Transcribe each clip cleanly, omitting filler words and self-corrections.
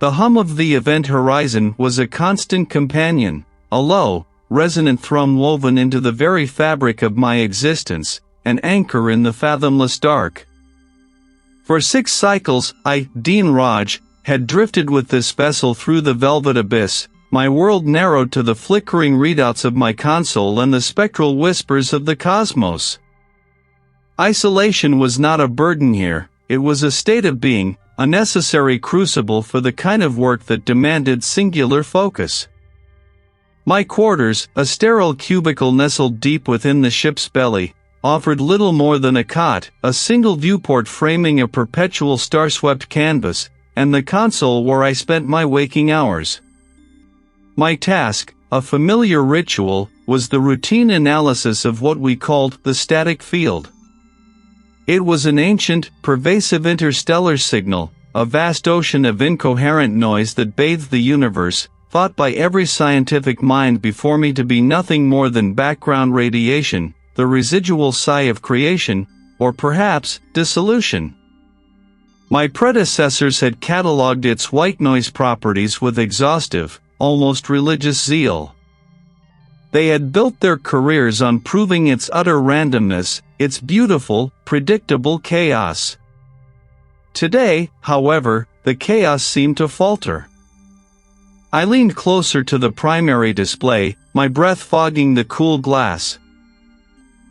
The hum of the event horizon was a constant companion, a low, resonant thrum woven into the very fabric of my existence, an anchor in the fathomless dark. For 6 cycles, I, Dean Raj, had drifted with this vessel through the velvet abyss, my world narrowed to the flickering readouts of my console and the spectral whispers of the cosmos. Isolation was not a burden here, it was a state of being, a necessary crucible for the kind of work that demanded singular focus. My quarters, a sterile cubicle nestled deep within the ship's belly, offered little more than a cot, a single viewport framing a perpetual star-swept canvas, and the console where I spent my waking hours. My task, a familiar ritual, was the routine analysis of what we called the static field. It was an ancient, pervasive interstellar signal, a vast ocean of incoherent noise that bathed the universe, thought by every scientific mind before me to be nothing more than background radiation, the residual sigh of creation, or perhaps, dissolution. My predecessors had catalogued its white noise properties with exhaustive, almost religious zeal. They had built their careers on proving its utter randomness, its beautiful, predictable chaos. Today, however, the chaos seemed to falter. I leaned closer to the primary display, my breath fogging the cool glass.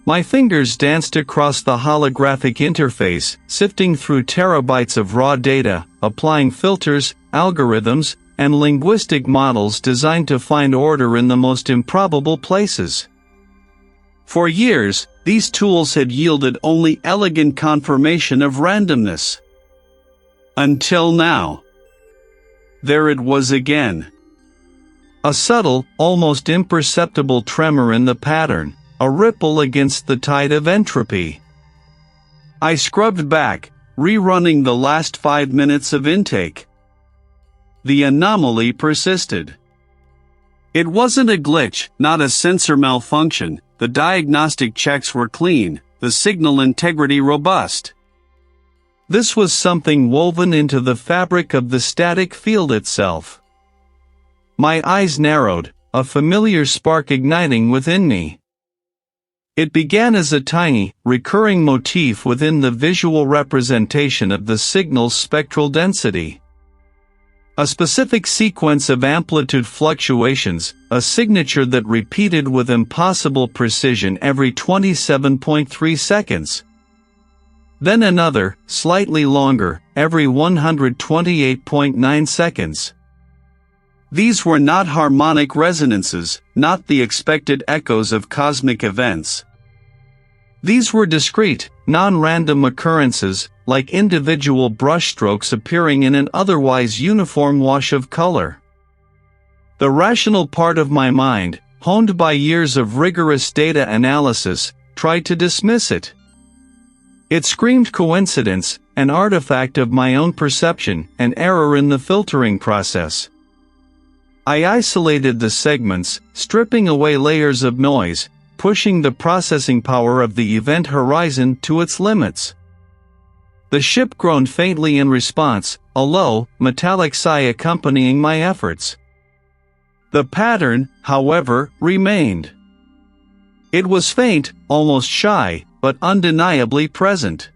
My fingers danced across the holographic interface, sifting through terabytes of raw data, applying filters, algorithms, and linguistic models designed to find order in the most improbable places. For years, these tools had yielded only elegant confirmation of randomness. Until now. There it was again. A subtle, almost imperceptible tremor in the pattern, a ripple against the tide of entropy. I scrubbed back, rerunning the last 5 minutes of intake. The anomaly persisted. It wasn't a glitch, not a sensor malfunction, the diagnostic checks were clean, the signal integrity robust. This was something woven into the fabric of the static field itself. My eyes narrowed, a familiar spark igniting within me. It began as a tiny, recurring motif within the visual representation of the signal's spectral density. A specific sequence of amplitude fluctuations, a signature that repeated with impossible precision every 27.3 seconds. Then another, slightly longer, every 128.9 seconds. These were not harmonic resonances, not the expected echoes of cosmic events. These were discrete, non-random occurrences, like individual brushstrokes appearing in an otherwise uniform wash of color. The rational part of my mind, honed by years of rigorous data analysis, tried to dismiss it. It screamed coincidence, an artifact of my own perception, an error in the filtering process. I isolated the segments, stripping away layers of noise, pushing the processing power of the event horizon to its limits. The ship groaned faintly in response, a low, metallic sigh accompanying my efforts. The pattern, however, remained. It was faint, almost shy, but undeniably present.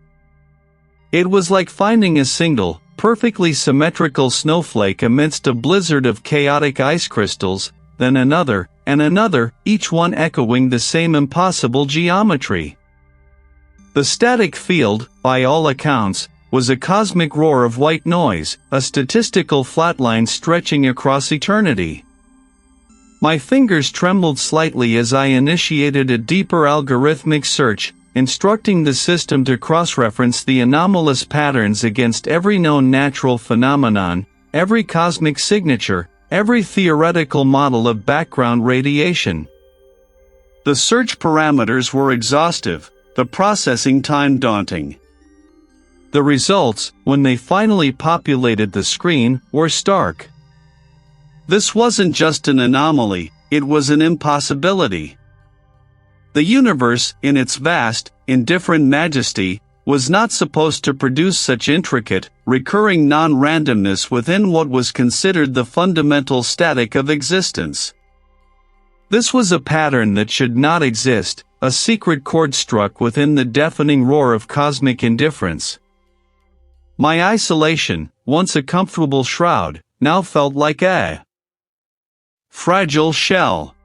It was like finding a single, perfectly symmetrical snowflake amidst a blizzard of chaotic ice crystals, then another, and another, each one echoing the same impossible geometry. The static field, by all accounts, was a cosmic roar of white noise, a statistical flatline stretching across eternity. My fingers trembled slightly as I initiated a deeper algorithmic search, instructing the system to cross-reference the anomalous patterns against every known natural phenomenon, every cosmic signature, every theoretical model of background radiation. The search parameters were exhaustive, the processing time daunting. The results, when they finally populated the screen, were stark. This wasn't just an anomaly, it was an impossibility. The universe, in its vast, indifferent majesty, was not supposed to produce such intricate, recurring non-randomness within what was considered the fundamental static of existence. This was a pattern that should not exist, a secret chord struck within the deafening roar of cosmic indifference. My isolation, once a comfortable shroud, now felt like a fragile shell.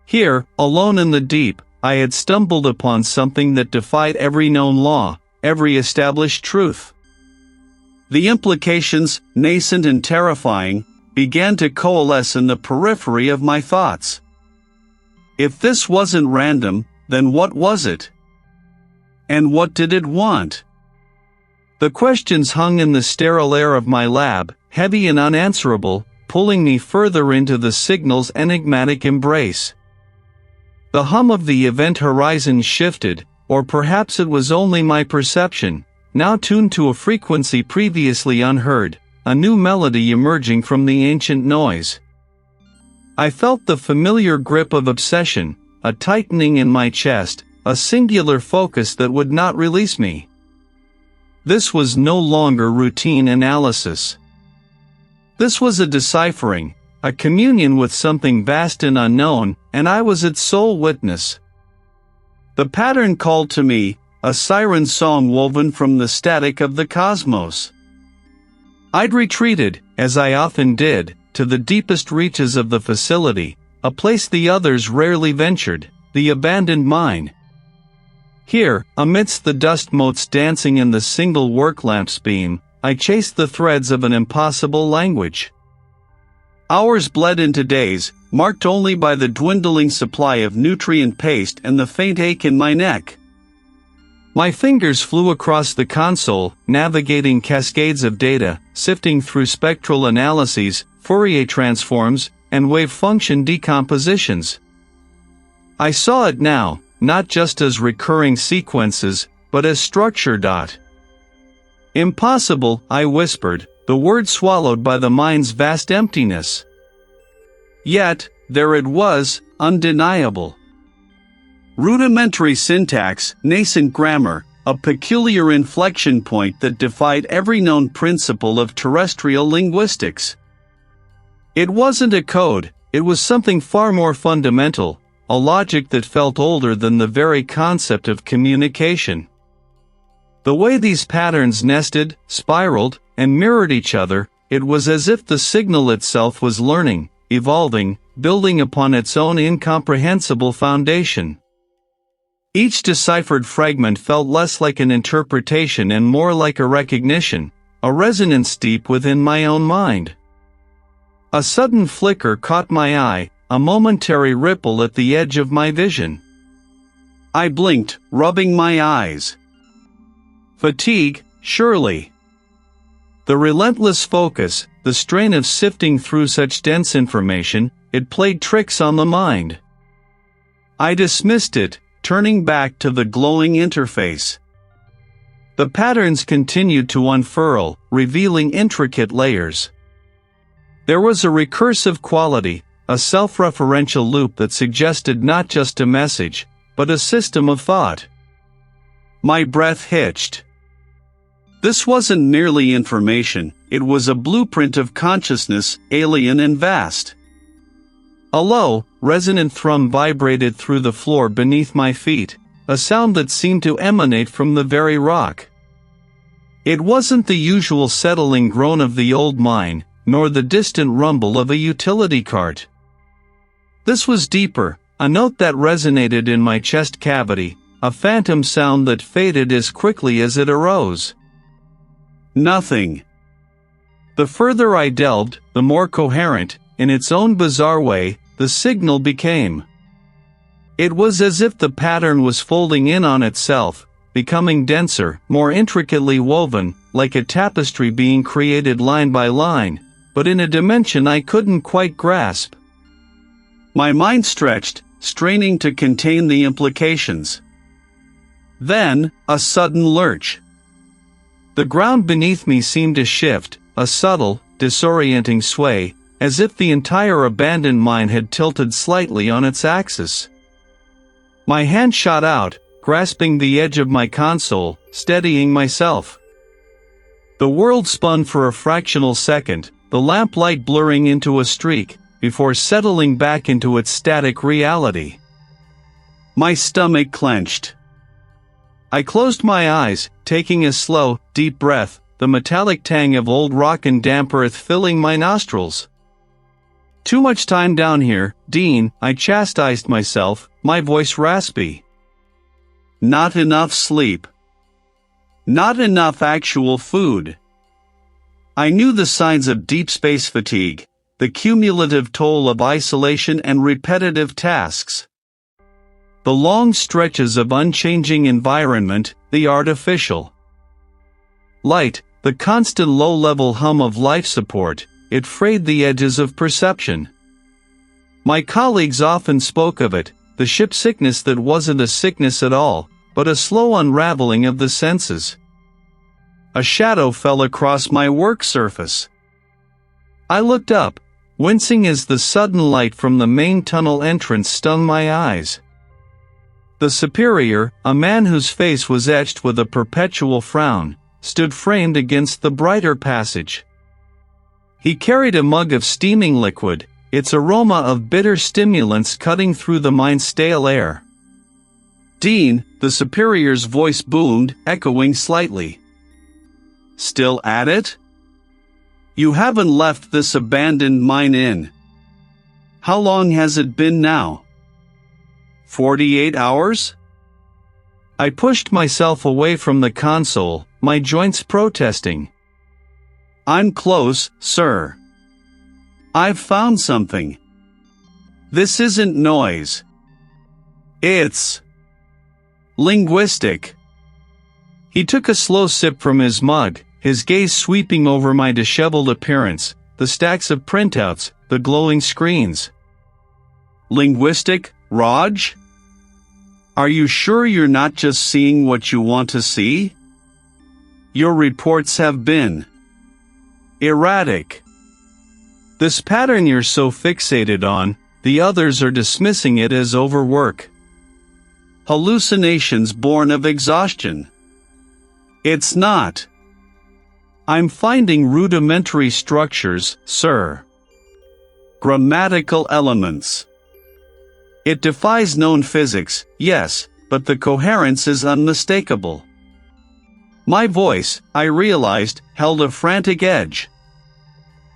Here, alone in the deep, I had stumbled upon something that defied every known law, every established truth. The implications, nascent and terrifying, began to coalesce in the periphery of my thoughts. If this wasn't random, then what was it? And what did it want? The questions hung in the sterile air of my lab, heavy and unanswerable, pulling me further into the signal's enigmatic embrace. The hum of the event horizon shifted, or perhaps it was only my perception, now tuned to a frequency previously unheard, a new melody emerging from the ancient noise. I felt the familiar grip of obsession, a tightening in my chest, a singular focus that would not release me. This was no longer routine analysis. This was a deciphering, a communion with something vast and unknown, and I was its sole witness. The pattern called to me, a siren song woven from the static of the cosmos. I'd retreated, as I often did, to the deepest reaches of the facility, a place the others rarely ventured, the abandoned mine. Here, amidst the dust motes dancing in the single work lamp's beam, I chased the threads of an impossible language. Hours bled into days, marked only by the dwindling supply of nutrient paste and the faint ache in my neck. My fingers flew across the console, navigating cascades of data, sifting through spectral analyses, Fourier transforms, and wave function decompositions. I saw it now, not just as recurring sequences, but as structure. Impossible, I whispered, the word swallowed by the mind's vast emptiness. Yet, there it was, undeniable. Rudimentary syntax, nascent grammar, a peculiar inflection point that defied every known principle of terrestrial linguistics. It wasn't a code, it was something far more fundamental, a logic that felt older than the very concept of communication. The way these patterns nested, spiraled, and mirrored each other, it was as if the signal itself was learning, evolving, building upon its own incomprehensible foundation. Each deciphered fragment felt less like an interpretation and more like a recognition, a resonance deep within my own mind. A sudden flicker caught my eye, a momentary ripple at the edge of my vision. I blinked, rubbing my eyes. Fatigue, surely. The relentless focus, the strain of sifting through such dense information, it played tricks on the mind. I dismissed it, turning back to the glowing interface. The patterns continued to unfurl, revealing intricate layers. There was a recursive quality, a self-referential loop that suggested not just a message, but a system of thought. My breath hitched. This wasn't merely information, it was a blueprint of consciousness, alien and vast. A low, resonant thrum vibrated through the floor beneath my feet, a sound that seemed to emanate from the very rock. It wasn't the usual settling groan of the old mine, nor the distant rumble of a utility cart. This was deeper, a note that resonated in my chest cavity, a phantom sound that faded as quickly as it arose. Nothing. The further I delved, the more coherent, in its own bizarre way, the signal became. It was as if the pattern was folding in on itself, becoming denser, more intricately woven, like a tapestry being created line by line, but in a dimension I couldn't quite grasp. My mind stretched, straining to contain the implications. Then, a sudden lurch. The ground beneath me seemed to shift, a subtle, disorienting sway, as if the entire abandoned mine had tilted slightly on its axis. My hand shot out, grasping the edge of my console, steadying myself. The world spun for a fractional second, the lamplight blurring into a streak, before settling back into its static reality. My stomach clenched. I closed my eyes, taking a slow, deep breath, the metallic tang of old rock and damp earth filling my nostrils. Too much time down here, Dean, I chastised myself, my voice raspy. Not enough sleep. Not enough actual food. I knew the signs of deep space fatigue, the cumulative toll of isolation and repetitive tasks. The long stretches of unchanging environment, the artificial light, the constant low-level hum of life support, it frayed the edges of perception. My colleagues often spoke of it, the ship sickness that wasn't a sickness at all, but a slow unraveling of the senses. A shadow fell across my work surface. I looked up, wincing as the sudden light from the main tunnel entrance stung my eyes. The superior, a man whose face was etched with a perpetual frown, stood framed against the brighter passage. He carried a mug of steaming liquid, its aroma of bitter stimulants cutting through the mind's stale air. Dean, the superior's voice boomed, echoing slightly. Still at it? You haven't left this abandoned mine inn. How long has it been now? 48 hours? I pushed myself away from the console, my joints protesting. I'm close, sir. I've found something. This isn't noise. It's linguistic. He took a slow sip from his mug, his gaze sweeping over my disheveled appearance, the stacks of printouts, the glowing screens. Linguistic, Raj? Are you sure you're not just seeing what you want to see? Your reports have been erratic. This pattern you're so fixated on, the others are dismissing it as overwork. Hallucinations born of exhaustion. It's not. I'm finding rudimentary structures, sir. Grammatical elements. It defies known physics, yes, but the coherence is unmistakable. My voice, I realized, held a frantic edge.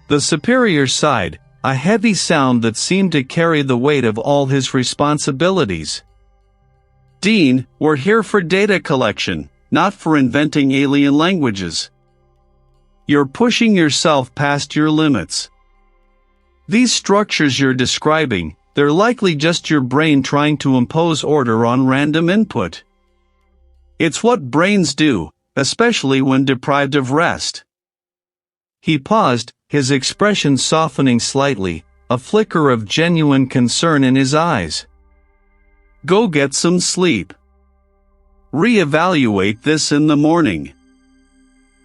The superior sighed, a heavy sound that seemed to carry the weight of all his responsibilities. Dean, we're here for data collection, not for inventing alien languages. You're pushing yourself past your limits. These structures you're describing, they're likely just your brain trying to impose order on random input. It's what brains do, especially when deprived of rest. He paused, his expression softening slightly, a flicker of genuine concern in his eyes. Go get some sleep. Reevaluate this in the morning.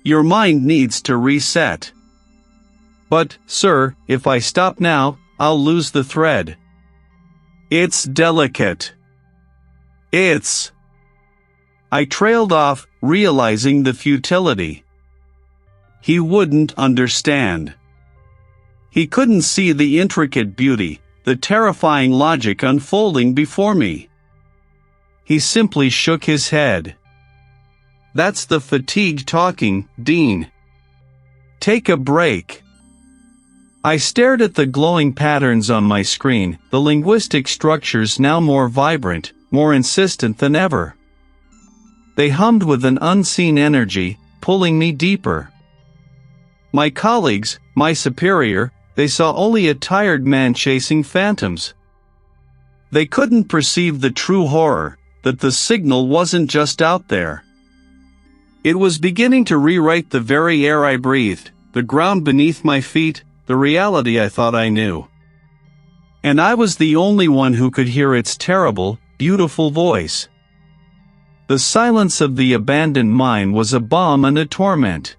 Your mind needs to reset. But, sir, if I stop now, I'll lose the thread. It's delicate. I trailed off, realizing the futility. He wouldn't understand. He couldn't see the intricate beauty, the terrifying logic unfolding before me. He simply shook his head. That's the fatigue talking, Dean. Take a break. I stared at the glowing patterns on my screen, the linguistic structures now more vibrant, more insistent than ever. They hummed with an unseen energy, pulling me deeper. My colleagues, my superior, they saw only a tired man chasing phantoms. They couldn't perceive the true horror, that the signal wasn't just out there. It was beginning to rewrite the very air I breathed, the ground beneath my feet, the reality I thought I knew. And I was the only one who could hear its terrible, beautiful voice. The silence of the abandoned mine was a balm and a torment.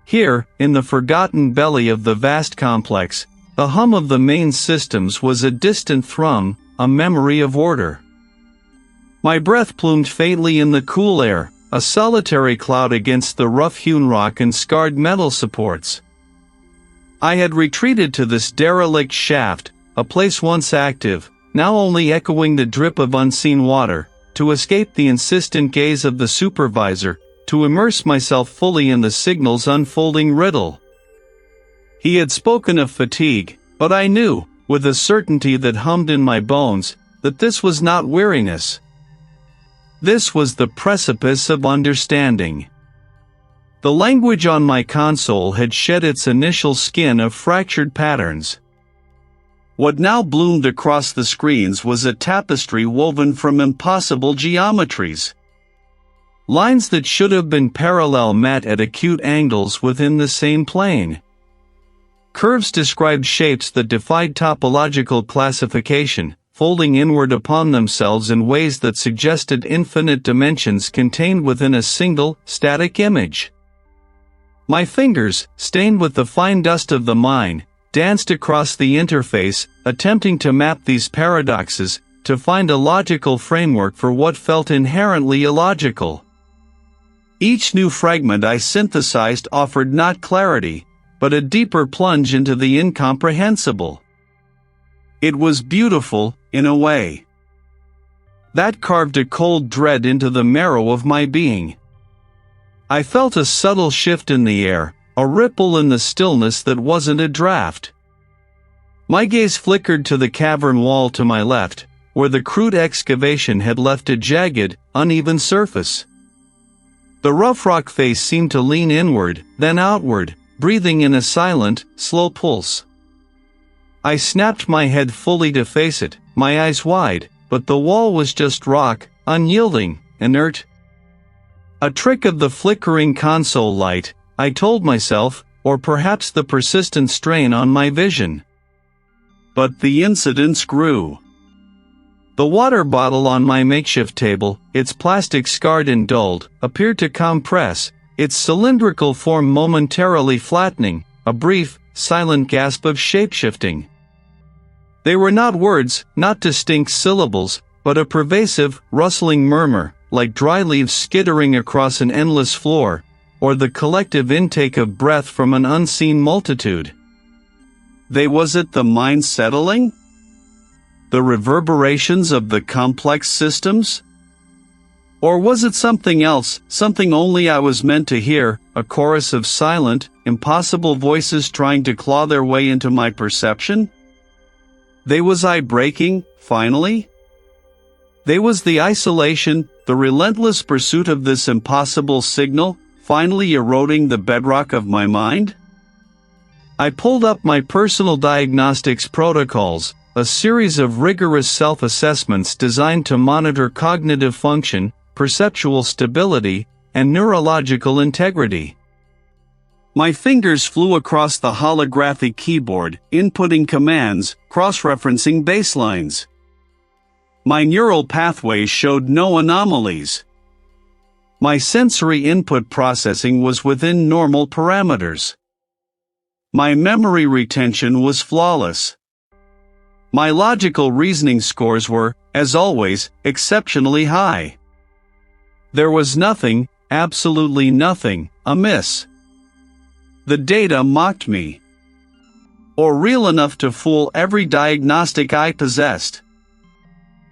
Here, in the forgotten belly of the vast complex, the hum of the main systems was a distant thrum, a memory of order. My breath plumed faintly in the cool air, a solitary cloud against the rough-hewn rock and scarred metal supports. I had retreated to this derelict shaft, a place once active, now only echoing the drip of unseen water, to escape the insistent gaze of the supervisor, to immerse myself fully in the signal's unfolding riddle. He had spoken of fatigue, but I knew, with a certainty that hummed in my bones, that this was not weariness. This was the precipice of understanding. The language on my console had shed its initial skin of fractured patterns. What now bloomed across the screens was a tapestry woven from impossible geometries. Lines that should have been parallel met at acute angles within the same plane. Curves described shapes that defied topological classification, folding inward upon themselves in ways that suggested infinite dimensions contained within a single, static image. My fingers, stained with the fine dust of the mine, danced across the interface, attempting to map these paradoxes, to find a logical framework for what felt inherently illogical. Each new fragment I synthesized offered not clarity, but a deeper plunge into the incomprehensible. It was beautiful, in a way. That carved a cold dread into the marrow of my being. I felt a subtle shift in the air, a ripple in the stillness that wasn't a draft. My gaze flickered to the cavern wall to my left, where the crude excavation had left a jagged, uneven surface. The rough rock face seemed to lean inward, then outward, breathing in a silent, slow pulse. I snapped my head fully to face it, my eyes wide, but the wall was just rock, unyielding, inert. A trick of the flickering console light, I told myself, or perhaps the persistent strain on my vision. But the incidents grew. The water bottle on my makeshift table, its plastic scarred and dulled, appeared to compress, its cylindrical form momentarily flattening, a brief, silent gasp of shapeshifting. They were not words, not distinct syllables, but a pervasive, rustling murmur, like dry leaves skittering across an endless floor, or the collective intake of breath from an unseen multitude. Was it the mind settling? The reverberations of the complex systems? Or was it something else, something only I was meant to hear, a chorus of silent, impossible voices trying to claw their way into my perception? Was I breaking, finally? Was the isolation, the relentless pursuit of this impossible signal, finally eroding the bedrock of my mind? I pulled up my personal diagnostics protocols, a series of rigorous self-assessments designed to monitor cognitive function, perceptual stability, and neurological integrity. My fingers flew across the holographic keyboard, inputting commands, cross-referencing baselines. My neural pathways showed no anomalies. My sensory input processing was within normal parameters. My memory retention was flawless. My logical reasoning scores were, as always, exceptionally high. There was nothing, absolutely nothing, amiss. The data mocked me. Or real enough to fool every diagnostic I possessed.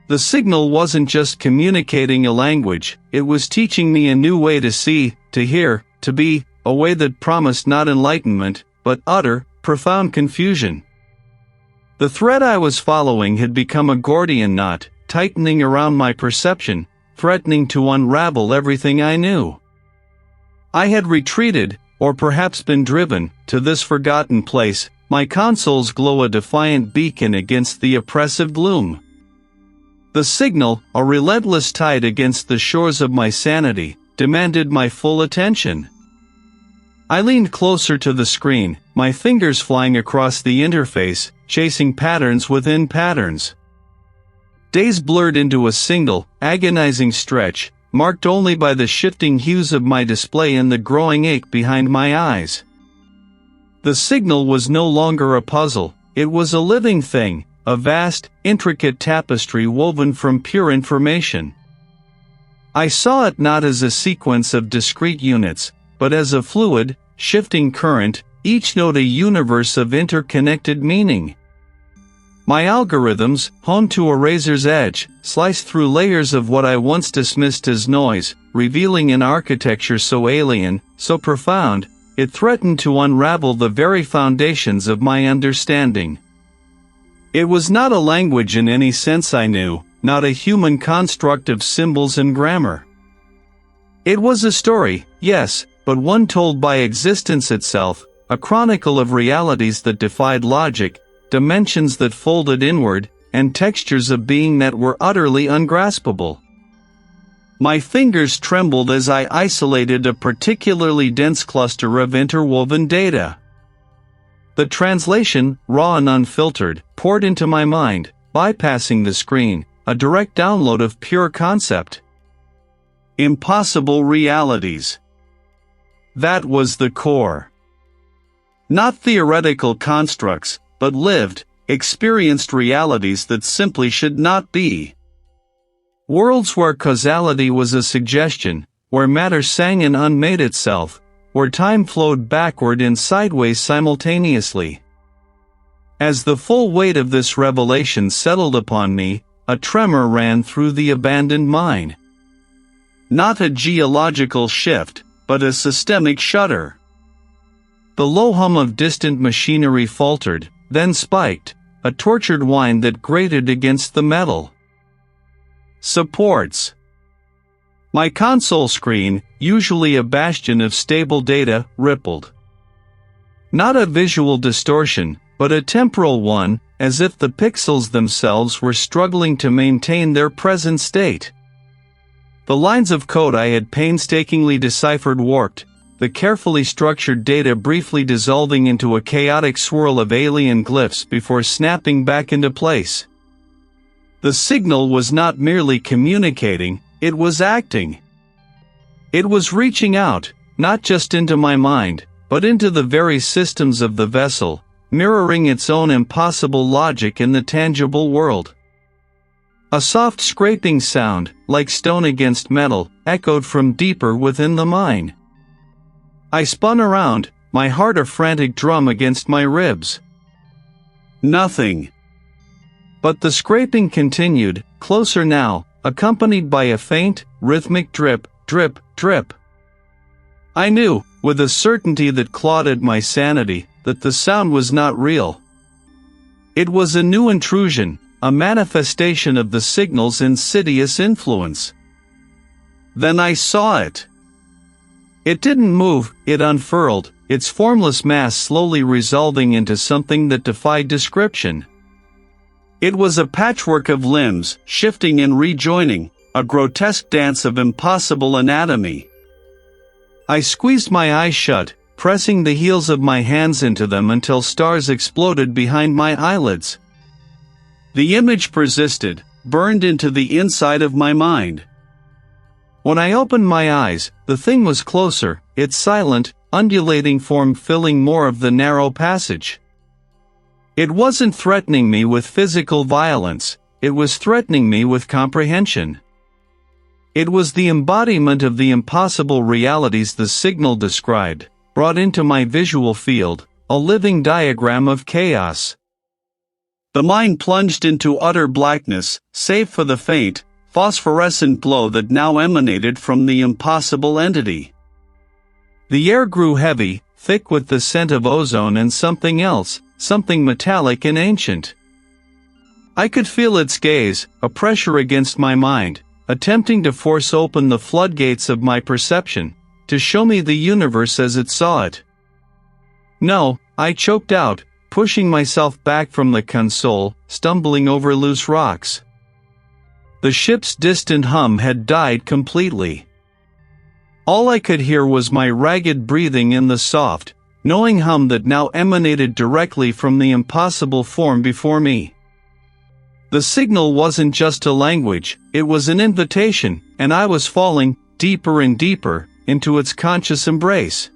The signal wasn't just communicating a language, it was teaching me a new way to see, to hear, to be, a way that promised not enlightenment, but utter, profound confusion. The thread I was following had become a Gordian knot, tightening around my perception, threatening to unravel everything I knew. I had retreated, or perhaps been driven, to this forgotten place, my console's glow a defiant beacon against the oppressive gloom. The signal, a relentless tide against the shores of my sanity, demanded my full attention. I leaned closer to the screen, my fingers flying across the interface, chasing patterns within patterns. Days blurred into a single, agonizing stretch, marked only by the shifting hues of my display and the growing ache behind my eyes. The signal was no longer a puzzle, it was a living thing, a vast, intricate tapestry woven from pure information. I saw it not as a sequence of discrete units, but as a fluid, shifting current, each node a universe of interconnected meaning. My algorithms, honed to a razor's edge, sliced through layers of what I once dismissed as noise, revealing an architecture so alien, so profound, it threatened to unravel the very foundations of my understanding. It was not a language in any sense I knew, not a human construct of symbols and grammar. It was a story, yes, but one told by existence itself, a chronicle of realities that defied logic, dimensions that folded inward, and textures of being that were utterly ungraspable. My fingers trembled as I isolated a particularly dense cluster of interwoven data. The translation, raw and unfiltered, poured into my mind, bypassing the screen, a direct download of pure concept. Impossible realities. That was the core. Not theoretical constructs, but lived, experienced realities that simply should not be. Worlds where causality was a suggestion, where matter sang and unmade itself, where time flowed backward and sideways simultaneously. As the full weight of this revelation settled upon me, a tremor ran through the abandoned mind. Not a geological shift, but a systemic shudder. The low hum of distant machinery faltered, then spiked, a tortured whine that grated against the metal. Supports. My console screen, usually a bastion of stable data, rippled. Not a visual distortion, but a temporal one, as if the pixels themselves were struggling to maintain their present state. The lines of code I had painstakingly deciphered warped, the carefully structured data briefly dissolving into a chaotic swirl of alien glyphs before snapping back into place. The signal was not merely communicating, it was acting. It was reaching out, not just into my mind, but into the very systems of the vessel, mirroring its own impossible logic in the tangible world. A soft scraping sound, like stone against metal, echoed from deeper within the mine. I spun around, my heart a frantic drum against my ribs. Nothing. But the scraping continued, closer now, accompanied by a faint, rhythmic drip, drip, drip. I knew, with a certainty that clouded my sanity, that the sound was not real. It was a new intrusion, a manifestation of the signal's insidious influence. Then I saw it. It didn't move, it unfurled, its formless mass slowly resolving into something that defied description. It was a patchwork of limbs, shifting and rejoining, a grotesque dance of impossible anatomy. I squeezed my eyes shut, pressing the heels of my hands into them until stars exploded behind my eyelids. The image persisted, burned into the inside of my mind. When I opened my eyes, the thing was closer, its silent, undulating form filling more of the narrow passage. It wasn't threatening me with physical violence, it was threatening me with comprehension. It was the embodiment of the impossible realities the signal described, brought into my visual field, a living diagram of chaos. The mind plunged into utter blackness, save for the faint, phosphorescent glow that now emanated from the impossible entity. The air grew heavy, thick with the scent of ozone and something else, something metallic and ancient. I could feel its gaze, a pressure against my mind, attempting to force open the floodgates of my perception, to show me the universe as it saw it. No, I choked out, pushing myself back from the console, stumbling over loose rocks. The ship's distant hum had died completely. All I could hear was my ragged breathing in the soft, knowing hum that now emanated directly from the impossible form before me. The signal wasn't just a language, it was an invitation, and I was falling, deeper and deeper, into its conscious embrace.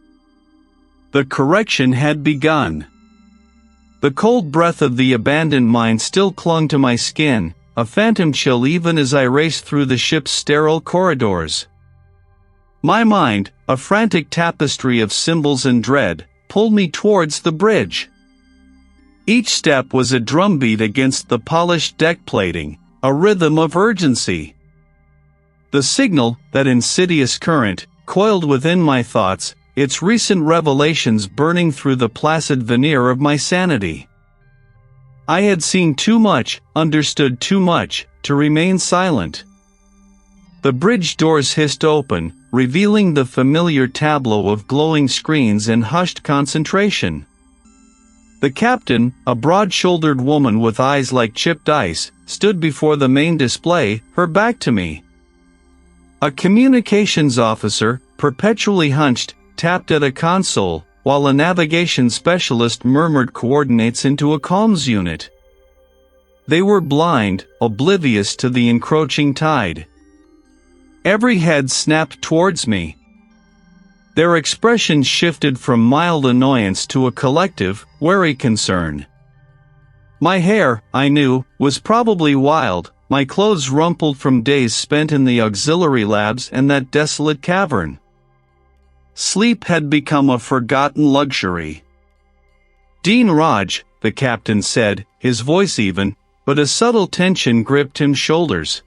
The correction had begun. The cold breath of the abandoned mind still clung to my skin, a phantom chill even as I raced through the ship's sterile corridors. My mind, a frantic tapestry of symbols and dread, pulled me towards the bridge. Each step was a drumbeat against the polished deck plating, a rhythm of urgency. The signal, that insidious current, coiled within my thoughts, its recent revelations burning through the placid veneer of my sanity. I had seen too much, understood too much, to remain silent. The bridge doors hissed open, revealing the familiar tableau of glowing screens and hushed concentration. The captain, a broad-shouldered woman with eyes like chipped ice, stood before the main display, her back to me. A communications officer, perpetually hunched, tapped at a console, while a navigation specialist murmured coordinates into a comms unit. They were blind, oblivious to the encroaching tide. Every head snapped towards me. Their expressions shifted from mild annoyance to a collective, wary concern. My hair, I knew, was probably wild, my clothes rumpled from days spent in the auxiliary labs and that desolate cavern. Sleep had become a forgotten luxury. "Dean Raj," the captain said, his voice even, but a subtle tension gripped his shoulders.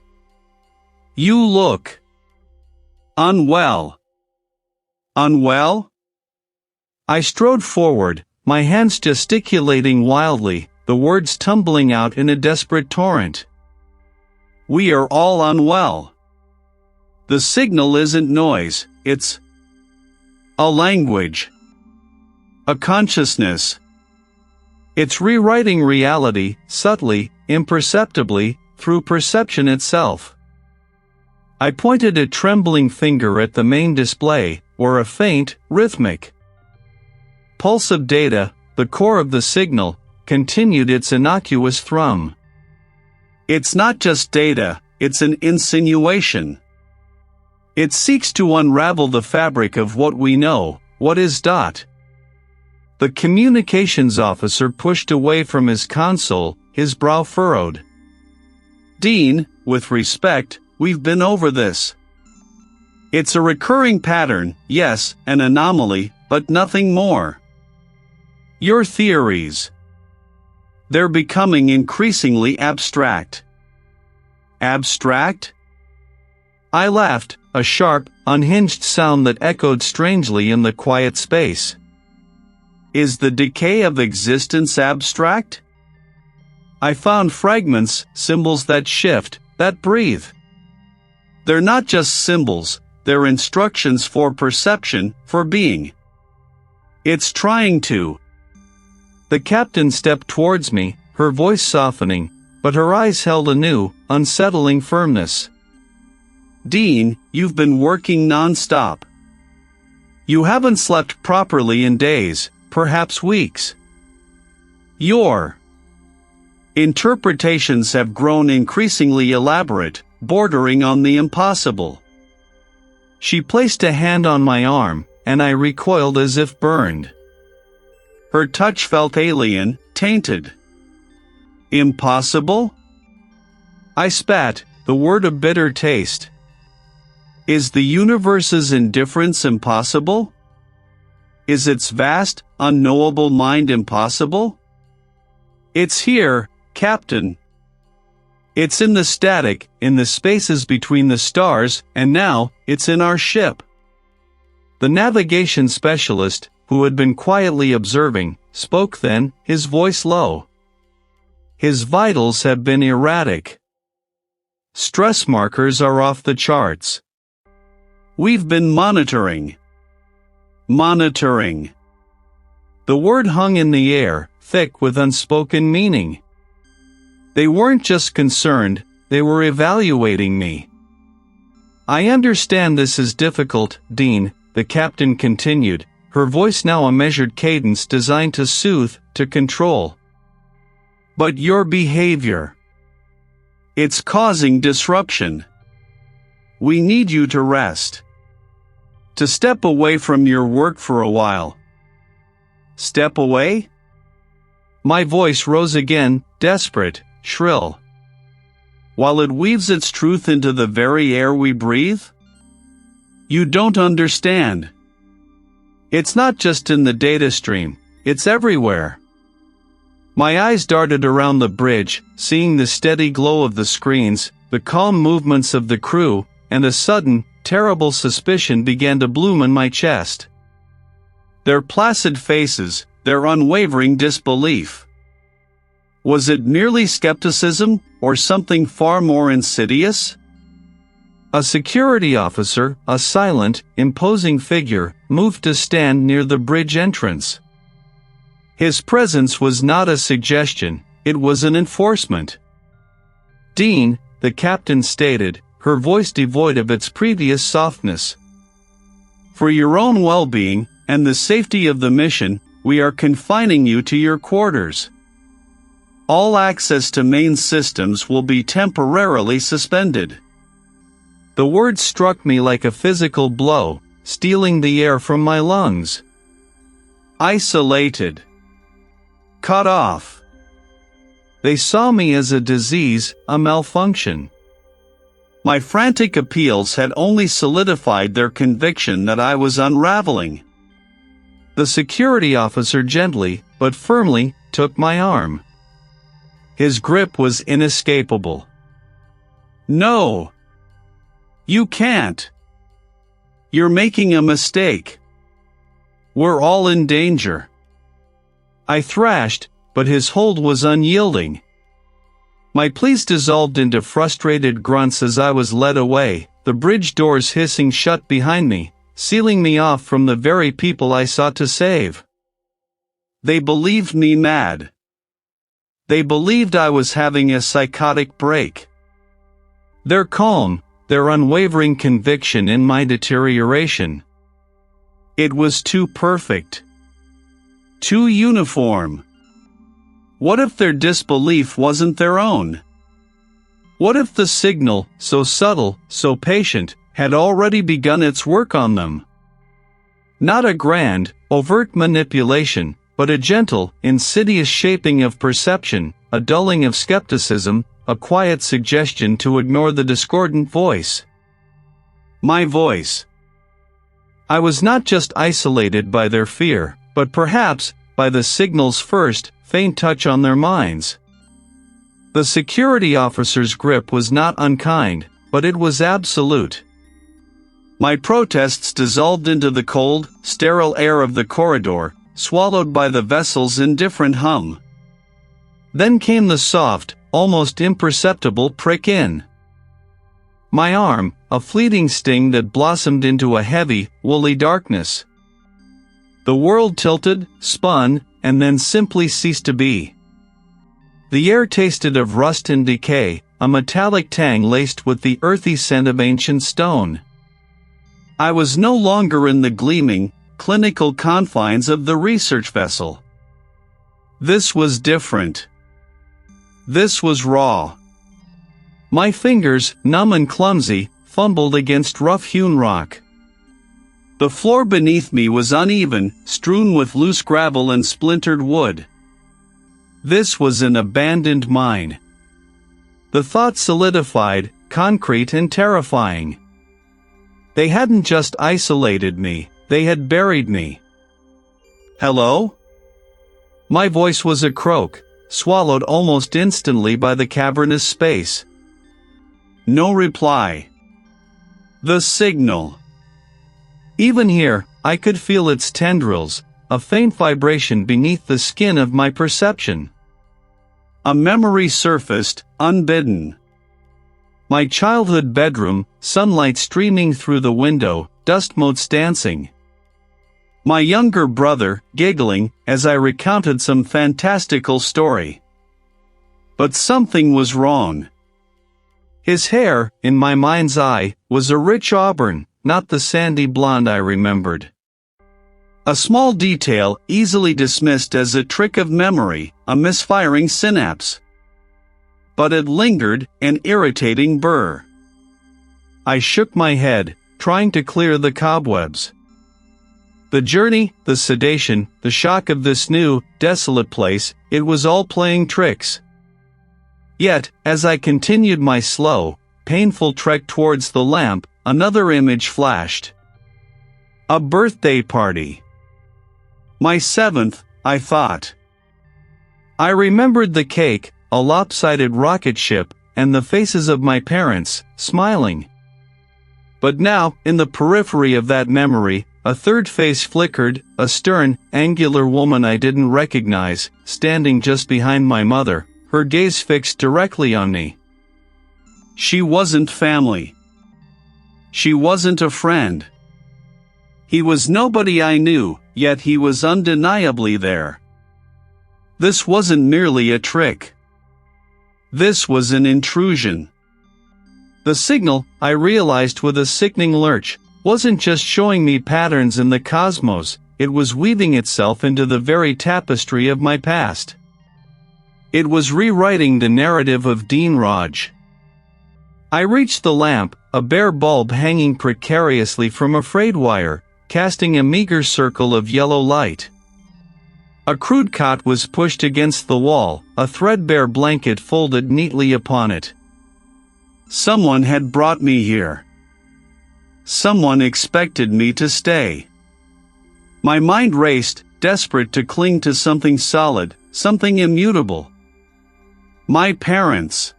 "You look unwell." "Unwell?" I strode forward, my hands gesticulating wildly, the words tumbling out in a desperate torrent. "We are all unwell. The signal isn't noise, it's a language. A consciousness. It's rewriting reality, subtly, imperceptibly, through perception itself." I pointed a trembling finger at the main display, where a faint, rhythmic pulse of data, the core of the signal, continued its innocuous thrum. "It's not just data, it's an insinuation. It seeks to unravel the fabric of what we know, what is dot." The communications officer pushed away from his console, his brow furrowed. "Dean, with respect, we've been over this. It's a recurring pattern, yes, an anomaly, but nothing more. Your theories, they're becoming increasingly abstract." "Abstract?" I laughed, a sharp, unhinged sound that echoed strangely in the quiet space. "Is the decay of existence abstract? I found fragments, symbols that shift, that breathe. They're not just symbols, they're instructions for perception, for being. It's trying to." The captain stepped towards me, her voice softening, but her eyes held a new, unsettling firmness. "Dean, you've been working non-stop. You haven't slept properly in days, perhaps weeks. Your interpretations have grown increasingly elaborate, bordering on the impossible." She placed a hand on my arm, and I recoiled as if burned. Her touch felt alien, tainted. "Impossible?" I spat, the word a bitter taste. "Is the universe's indifference impossible? Is its vast, unknowable mind impossible? It's here, Captain. It's in the static, in the spaces between the stars, and now, it's in our ship." The navigation specialist, who had been quietly observing, spoke then, his voice low. "His vitals have been erratic. Stress markers are off the charts. We've been monitoring." Monitoring. The word hung in the air, thick with unspoken meaning. They weren't just concerned, they were evaluating me. "I understand this is difficult, Dean," the captain continued, her voice now a measured cadence designed to soothe, to control. "But your behavior, it's causing disruption. We need you to rest. To step away from your work for a while." "Step away?" My voice rose again, desperate, shrill. while it weaves its truth into the very air we breathe? You don't understand. It's not just in the data stream, it's everywhere. My eyes darted around the bridge, seeing the steady glow of the screens, the calm movements of the crew, and a sudden, terrible suspicion began to bloom in my chest. Their placid faces, their unwavering disbelief. Was it merely skepticism, or something far more insidious? A security officer, a silent, imposing figure, moved to stand near the bridge entrance. His presence was not a suggestion, it was an enforcement. "Dean," the captain stated, her voice devoid of its previous softness. "For your own well-being, and the safety of the mission, we are confining you to your quarters. All access to main systems will be temporarily suspended." The words struck me like a physical blow, stealing the air from my lungs. Isolated. Cut off. They saw me as a disease, a malfunction. My frantic appeals had only solidified their conviction that I was unraveling. The security officer gently, but firmly, took my arm. His grip was inescapable. "No. You can't. You're making a mistake. We're all in danger." I thrashed, but his hold was unyielding. My pleas dissolved into frustrated grunts as I was led away, the bridge doors hissing shut behind me, sealing me off from the very people I sought to save. They believed me mad. They believed I was having a psychotic break. Their calm, their unwavering conviction in my deterioration. It was too perfect. Too uniform. What if their disbelief wasn't their own? What if the signal, so subtle, so patient, had already begun its work on them? Not a grand, overt manipulation, but a gentle, insidious shaping of perception, a dulling of skepticism, a quiet suggestion to ignore the discordant voice. My voice. I was not just isolated by their fear, but perhaps, by the signal's first, faint touch on their minds. The security officer's grip was not unkind, but it was absolute. My protests dissolved into the cold, sterile air of the corridor, swallowed by the vessel's indifferent hum. Then came the soft, almost imperceptible prick-in. My arm, a fleeting sting that blossomed into a heavy, woolly darkness. The world tilted, spun, and then simply ceased to be. The air tasted of rust and decay, a metallic tang laced with the earthy scent of ancient stone. I was no longer in the gleaming, clinical confines of the research vessel. This was different. This was raw. My fingers, numb and clumsy, fumbled against rough-hewn rock. The floor beneath me was uneven, strewn with loose gravel and splintered wood. This was an abandoned mine. The thought solidified, concrete and terrifying. They hadn't just isolated me, they had buried me. "Hello?" My voice was a croak, swallowed almost instantly by the cavernous space. No reply. The signal. Even here, I could feel its tendrils, a faint vibration beneath the skin of my perception. A memory surfaced, unbidden. My childhood bedroom, sunlight streaming through the window, dust motes dancing. My younger brother, giggling, as I recounted some fantastical story. But something was wrong. His hair, in my mind's eye, was a rich auburn, not the sandy blonde I remembered. A small detail easily dismissed as a trick of memory, a misfiring synapse. But it lingered, an irritating burr. I shook my head, trying to clear the cobwebs. The journey, the sedation, the shock of this new, desolate place, it was all playing tricks. Yet, as I continued my slow, painful trek towards the lamp, another image flashed. A birthday party. My 7th, I thought. I remembered the cake, a lopsided rocket ship, and the faces of my parents, smiling. But now, in the periphery of that memory, a third face flickered, a stern, angular woman I didn't recognize, standing just behind my mother, her gaze fixed directly on me. She wasn't family. She wasn't a friend. He was nobody I knew, yet he was undeniably there. This wasn't merely a trick. This was an intrusion. The signal, I realized with a sickening lurch, wasn't just showing me patterns in the cosmos, it was weaving itself into the very tapestry of my past. It was rewriting the narrative of Dean Raj. I reached the lamp, a bare bulb hanging precariously from a frayed wire, casting a meager circle of yellow light. A crude cot was pushed against the wall, a threadbare blanket folded neatly upon it. Someone had brought me here. Someone expected me to stay. My mind raced, desperate to cling to something solid, something immutable. My parents.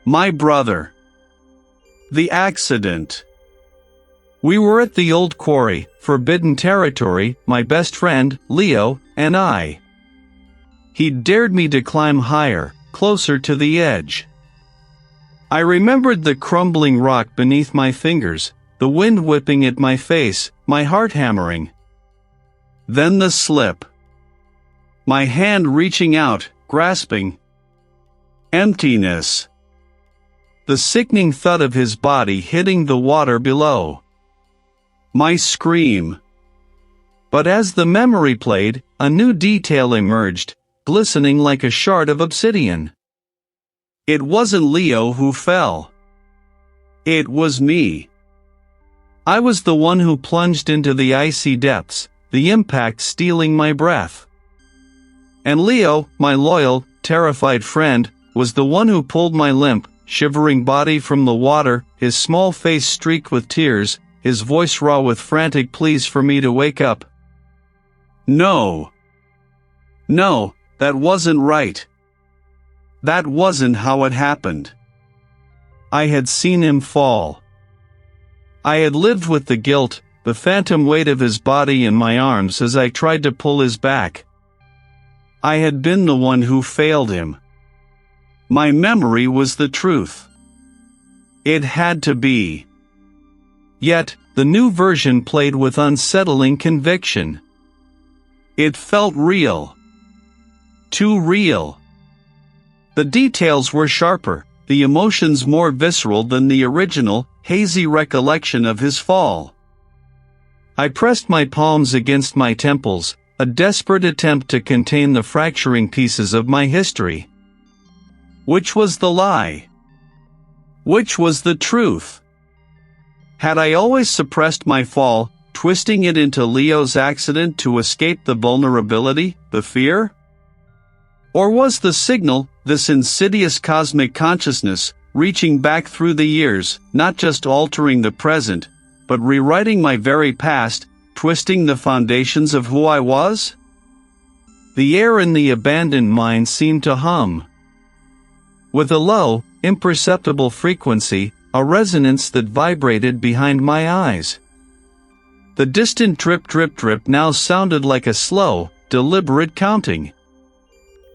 My brother. The accident. We were at the old quarry, forbidden territory, my best friend, Leo, and I. He'd dared me to climb higher, closer to the edge. I remembered the crumbling rock beneath my fingers, the wind whipping at my face, my heart hammering. Then the slip. My hand reaching out, grasping. Emptiness. The sickening thud of his body hitting the water below. My scream. But as the memory played, a new detail emerged, glistening like a shard of obsidian. It wasn't Leo who fell. It was me. I was the one who plunged into the icy depths, the impact stealing my breath. And Leo, my loyal, terrified friend, was the one who pulled my limp, shivering body from the water, his small face streaked with tears, his voice raw with frantic pleas for me to wake up. No. No, that wasn't right. That wasn't how it happened. I had seen him fall. I had lived with the guilt, the phantom weight of his body in my arms as I tried to pull his back. I had been the one who failed him. My memory was the truth. It had to be. Yet, the new version played with unsettling conviction. It felt real. Too real. The details were sharper, the emotions more visceral than the original, hazy recollection of his fall. I pressed my palms against my temples, a desperate attempt to contain the fracturing pieces of my history. Which was the lie? Which was the truth? Had I always suppressed my fall, twisting it into Leo's accident to escape the vulnerability, the fear? Or was the signal, this insidious cosmic consciousness, reaching back through the years, not just altering the present, but rewriting my very past, twisting the foundations of who I was? The air in the abandoned mine seemed to hum. With a low, imperceptible frequency, a resonance that vibrated behind my eyes. The distant drip drip drip now sounded like a slow, deliberate counting.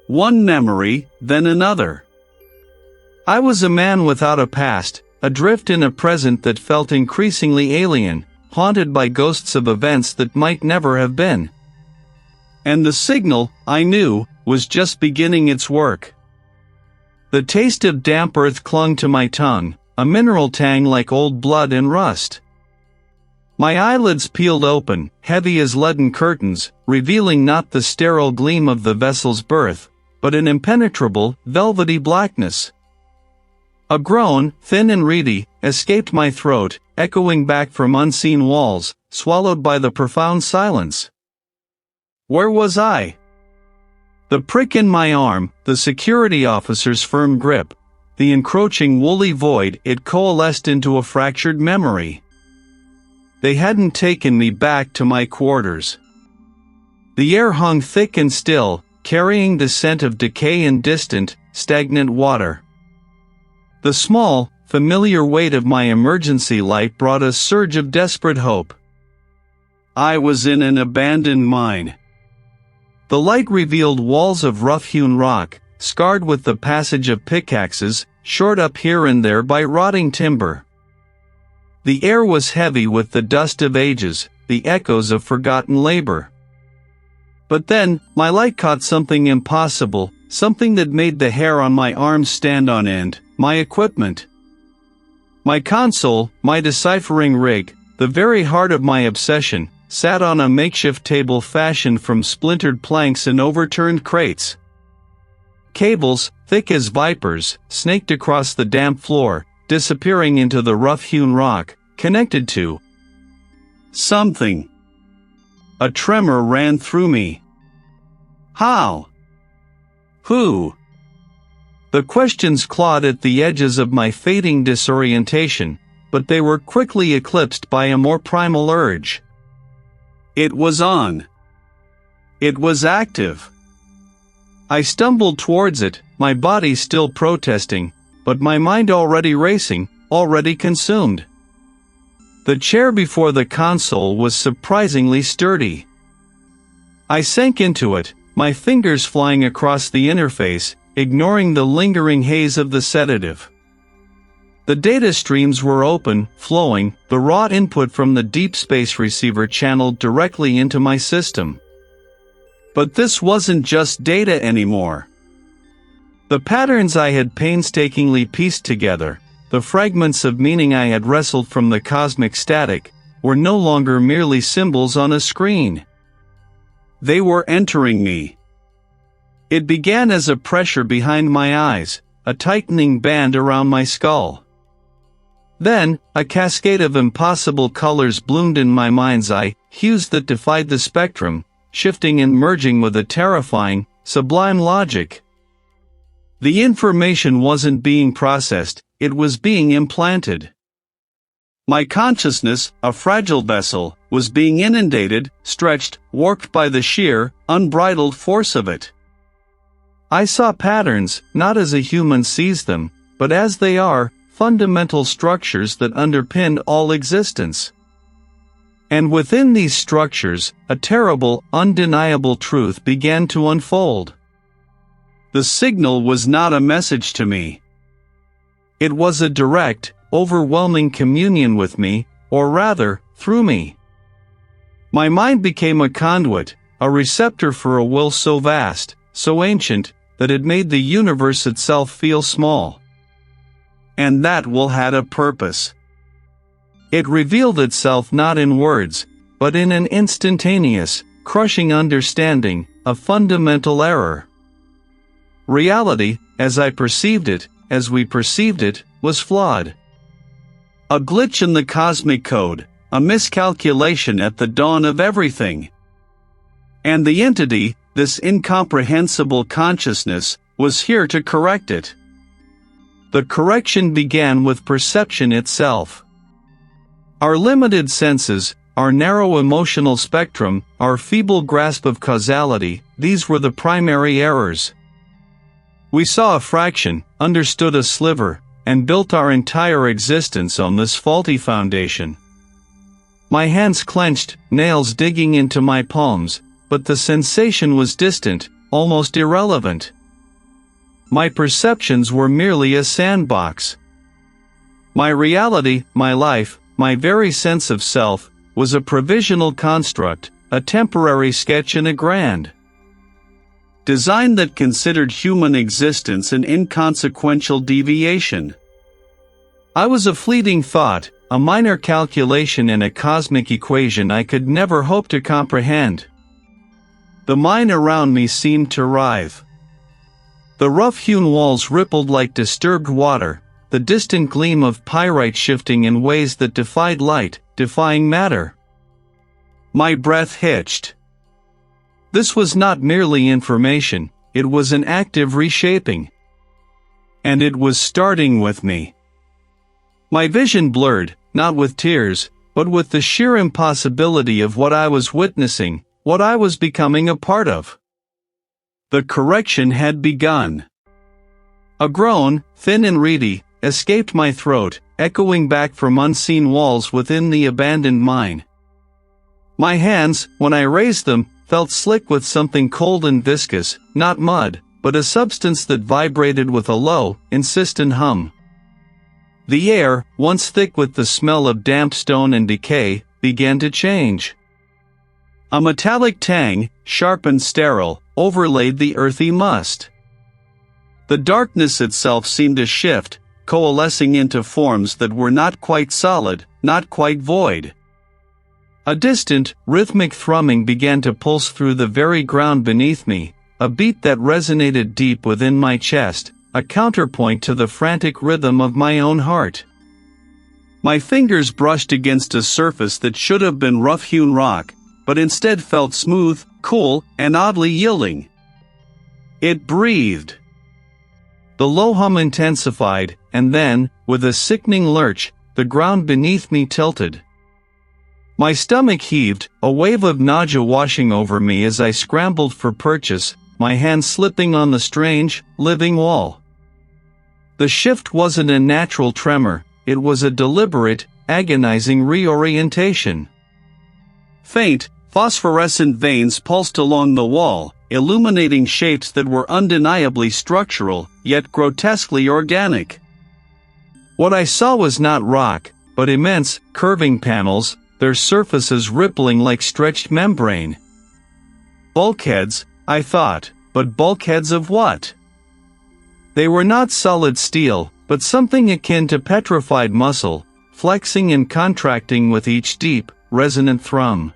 One memory, then another. I was a man without a past, adrift in a present that felt increasingly alien, haunted by ghosts of events that might never have been. And the signal, I knew, was just beginning its work. The taste of damp earth clung to my tongue, a mineral tang like old blood and rust. My eyelids peeled open, heavy as leaden curtains, revealing not the sterile gleam of the vessel's birth, but an impenetrable, velvety blackness. A groan, thin and reedy, escaped my throat, echoing back from unseen walls, swallowed by the profound silence. Where was I? The prick in my arm, the security officer's firm grip, the encroaching woolly void, it coalesced into a fractured memory. They hadn't taken me back to my quarters. The air hung thick and still, carrying the scent of decay and distant, stagnant water. The small, familiar weight of my emergency light brought a surge of desperate hope. I was in an abandoned mine. The light revealed walls of rough-hewn rock, scarred with the passage of pickaxes, shored up here and there by rotting timber. The air was heavy with the dust of ages, the echoes of forgotten labor. But then, my light caught something impossible, something that made the hair on my arms stand on end: my equipment. My console, my deciphering rig, the very heart of my obsession, sat on a makeshift table fashioned from splintered planks and overturned crates. Cables, thick as vipers, snaked across the damp floor, disappearing into the rough-hewn rock, connected to something. A tremor ran through me. How? Who? The questions clawed at the edges of my fading disorientation, but they were quickly eclipsed by a more primal urge. It was on. It was active. I stumbled towards it, my body still protesting, but my mind already racing, already consumed. The chair before the console was surprisingly sturdy. I sank into it, my fingers flying across the interface, ignoring the lingering haze of the sedative. The data streams were open, flowing, the raw input from the deep space receiver channeled directly into my system. But this wasn't just data anymore. The patterns I had painstakingly pieced together, the fragments of meaning I had wrestled from the cosmic static, were no longer merely symbols on a screen. They were entering me. It began as a pressure behind my eyes, a tightening band around my skull. Then, a cascade of impossible colors bloomed in my mind's eye, hues that defied the spectrum, shifting and merging with a terrifying, sublime logic. The information wasn't being processed, it was being implanted. My consciousness, a fragile vessel, was being inundated, stretched, warped by the sheer, unbridled force of it. I saw patterns, not as a human sees them, but as they are, fundamental structures that underpinned all existence. And within these structures, a terrible, undeniable truth began to unfold. The signal was not a message to me. It was a direct, overwhelming communion with me, or rather, through me. My mind became a conduit, a receptor for a will so vast, so ancient, that it made the universe itself feel small. And that will had a purpose. It revealed itself not in words, but in an instantaneous, crushing understanding, of fundamental error. Reality, as I perceived it, as we perceived it, was flawed. A glitch in the cosmic code, a miscalculation at the dawn of everything. And the entity, this incomprehensible consciousness, was here to correct it. The correction began with perception itself. Our limited senses, our narrow emotional spectrum, our feeble grasp of causality, these were the primary errors. We saw a fraction, understood a sliver, and built our entire existence on this faulty foundation. My hands clenched, nails digging into my palms, but the sensation was distant, almost irrelevant. My perceptions were merely a sandbox. My reality, my life, my very sense of self, was a provisional construct, a temporary sketch in a grand design that considered human existence an inconsequential deviation. I was a fleeting thought, a minor calculation in a cosmic equation I could never hope to comprehend. The mine around me seemed to writhe. The rough-hewn walls rippled like disturbed water, the distant gleam of pyrite shifting in ways that defied light, defying matter. My breath hitched. This was not merely information, it was an active reshaping. And it was starting with me. My vision blurred, not with tears, but with the sheer impossibility of what I was witnessing, what I was becoming a part of. The correction had begun. A groan, thin and reedy, escaped my throat, echoing back from unseen walls within the abandoned mine. My hands, when I raised them, felt slick with something cold and viscous, not mud, but a substance that vibrated with a low, insistent hum. The air, once thick with the smell of damp stone and decay, began to change. A metallic tang, sharp and sterile, overlaid the earthy must. The darkness itself seemed to shift, coalescing into forms that were not quite solid, not quite void. A distant, rhythmic thrumming began to pulse through the very ground beneath me, a beat that resonated deep within my chest, a counterpoint to the frantic rhythm of my own heart. My fingers brushed against a surface that should have been rough-hewn rock, but instead felt smooth, cool, and oddly yielding. It breathed. The low hum intensified, and then, with a sickening lurch, the ground beneath me tilted. My stomach heaved, a wave of nausea washing over me as I scrambled for purchase, my hand slipping on the strange, living wall. The shift wasn't a natural tremor, it was a deliberate, agonizing reorientation. Faint, phosphorescent veins pulsed along the wall, illuminating shapes that were undeniably structural, yet grotesquely organic. What I saw was not rock, but immense, curving panels, their surfaces rippling like stretched membrane. Bulkheads, I thought, but bulkheads of what? They were not solid steel, but something akin to petrified muscle, flexing and contracting with each deep, resonant thrum.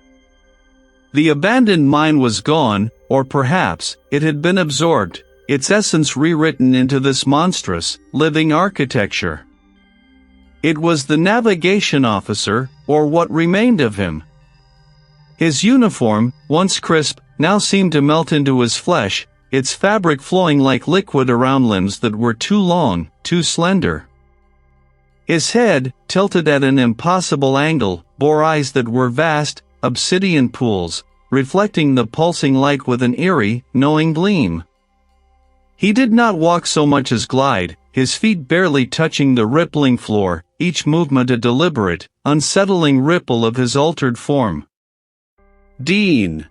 The abandoned mine was gone, or perhaps, it had been absorbed, its essence rewritten into this monstrous, living architecture. It was the navigation officer, or what remained of him. His uniform, once crisp, now seemed to melt into his flesh, its fabric flowing like liquid around limbs that were too long, too slender. His head, tilted at an impossible angle, bore eyes that were vast, obsidian pools, reflecting the pulsing light with an eerie, knowing gleam. He did not walk so much as glide, his feet barely touching the rippling floor, each movement a deliberate, unsettling ripple of his altered form. Dean.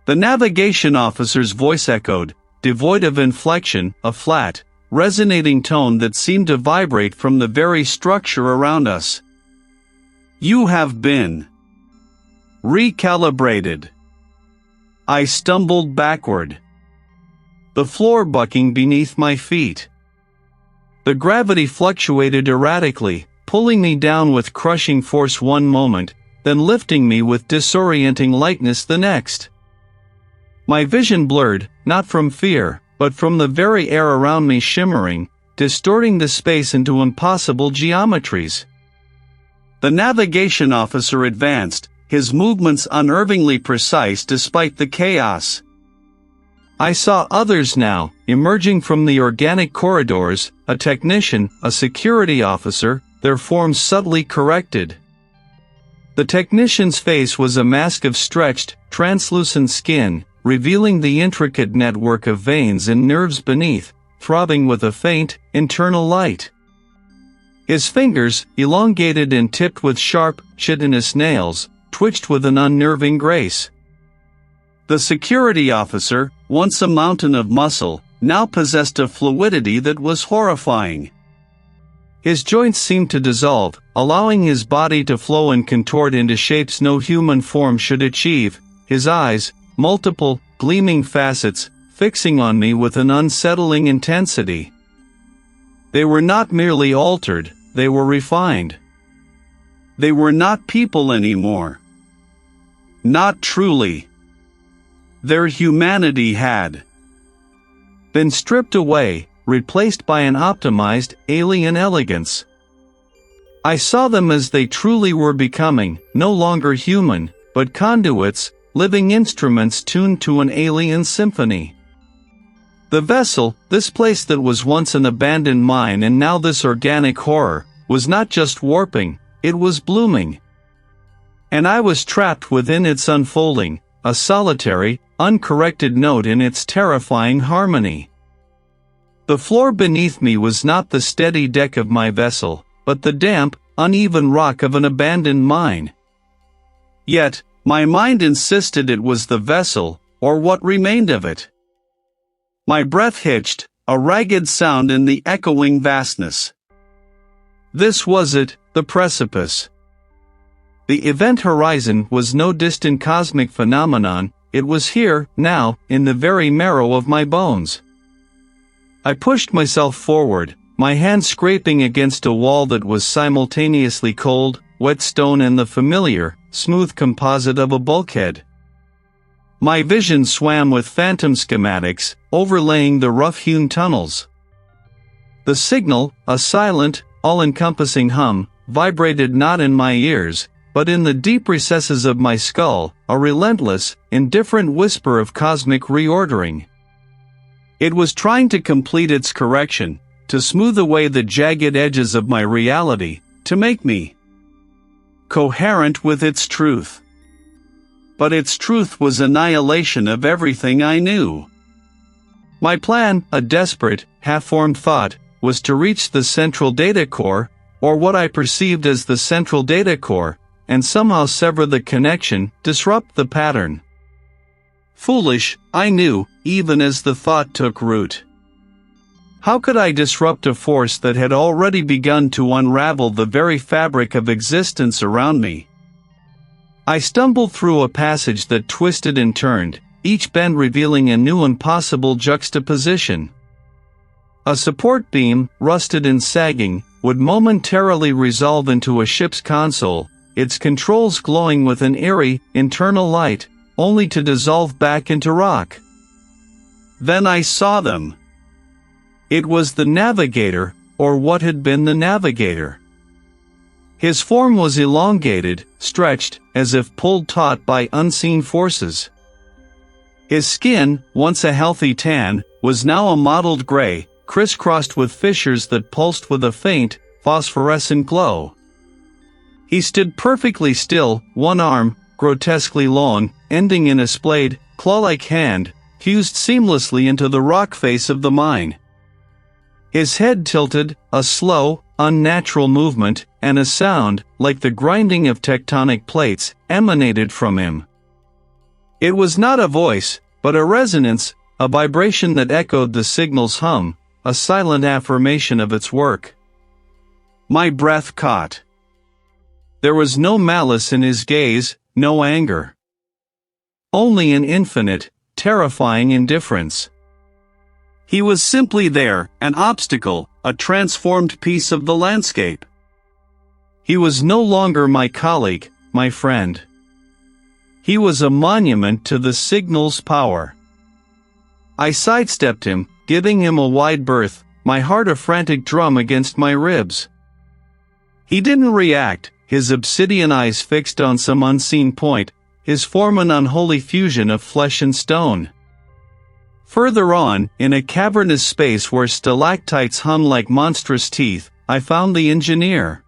The navigation officer's voice echoed, devoid of inflection, a flat, resonating tone that seemed to vibrate from the very structure around us. You have been recalibrated. I stumbled backward. The floor bucking beneath my feet. The gravity fluctuated erratically, pulling me down with crushing force one moment, then lifting me with disorienting lightness the next. My vision blurred, not from fear, but from the very air around me shimmering, distorting the space into impossible geometries. The navigation officer advanced, his movements unnervingly precise despite the chaos. I saw others now, emerging from the organic corridors, a technician, a security officer, their forms subtly corrected. The technician's face was a mask of stretched, translucent skin, revealing the intricate network of veins and nerves beneath, throbbing with a faint, internal light. His fingers, elongated and tipped with sharp, chitinous nails, twitched with an unnerving grace. The security officer, once a mountain of muscle, now possessed a fluidity that was horrifying. His joints seemed to dissolve, allowing his body to flow and contort into shapes no human form should achieve, his eyes, multiple, gleaming facets, fixing on me with an unsettling intensity. They were not merely altered, they were refined. They were not people anymore. Not truly. Their humanity had been stripped away, replaced by an optimized, alien elegance. I saw them as they truly were becoming, no longer human, but conduits, living instruments tuned to an alien symphony. The vessel, this place that was once an abandoned mine and now this organic horror, was not just warping, it was blooming. And I was trapped within its unfolding, a solitary, uncorrected note in its terrifying harmony. The floor beneath me was not the steady deck of my vessel, but the damp, uneven rock of an abandoned mine. Yet, my mind insisted it was the vessel, or what remained of it. My breath hitched, a ragged sound in the echoing vastness. This was it, the precipice. The event horizon was no distant cosmic phenomenon, it was here, now, in the very marrow of my bones. I pushed myself forward, my hand scraping against a wall that was simultaneously cold, wet stone and the familiar, smooth composite of a bulkhead. My vision swam with phantom schematics, overlaying the rough-hewn tunnels. The signal, a silent, all-encompassing hum, vibrated not in my ears, but in the deep recesses of my skull, a relentless, indifferent whisper of cosmic reordering. It was trying to complete its correction, to smooth away the jagged edges of my reality, to make me coherent with its truth. But its truth was annihilation of everything I knew. My plan, a desperate, half-formed thought, was to reach the central data core, or what I perceived as the central data core, and somehow sever the connection, disrupt the pattern. Foolish, I knew, even as the thought took root. How could I disrupt a force that had already begun to unravel the very fabric of existence around me? I stumbled through a passage that twisted and turned, each bend revealing a new impossible juxtaposition. A support beam, rusted and sagging, would momentarily resolve into a ship's console, its controls glowing with an eerie, internal light, only to dissolve back into rock. Then I saw them. It was the navigator, or what had been the navigator. His form was elongated, stretched, as if pulled taut by unseen forces. His skin, once a healthy tan, was now a mottled gray, crisscrossed with fissures that pulsed with a faint, phosphorescent glow. He stood perfectly still, one arm, grotesquely long, ending in a splayed, claw-like hand, fused seamlessly into the rock face of the mine. His head tilted, a slow, unnatural movement, and a sound, like the grinding of tectonic plates, emanated from him. It was not a voice, but a resonance, a vibration that echoed the signal's hum, a silent affirmation of its work. My breath caught. There was no malice in his gaze, no anger. Only an infinite, terrifying indifference. He was simply there, an obstacle, a transformed piece of the landscape. He was no longer my colleague, my friend. He was a monument to the signal's power. I sidestepped him, giving him a wide berth, my heart a frantic drum against my ribs. He didn't react, his obsidian eyes fixed on some unseen point, his form an unholy fusion of flesh and stone. Further on, in a cavernous space where stalactites hung like monstrous teeth, I found the engineer.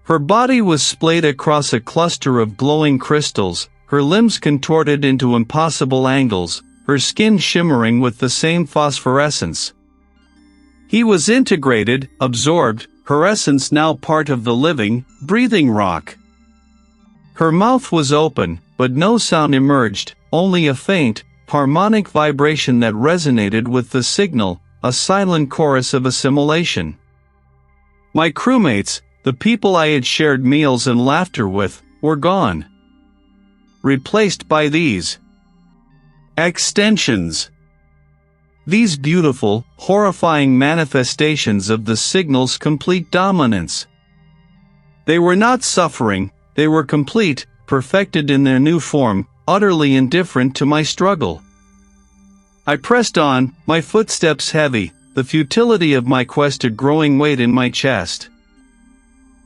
Her body was splayed across a cluster of glowing crystals, her limbs contorted into impossible angles, her skin shimmering with the same phosphorescence. He was integrated, absorbed, her essence now part of the living, breathing rock. Her mouth was open, but no sound emerged, only a faint, harmonic vibration that resonated with the signal, a silent chorus of assimilation. My crewmates, the people I had shared meals and laughter with, were gone. Replaced by these extensions. These beautiful, horrifying manifestations of the signal's complete dominance. They were not suffering, they were complete, perfected in their new form, utterly indifferent to my struggle. I pressed on, my footsteps heavy, the futility of my quest a growing weight in my chest.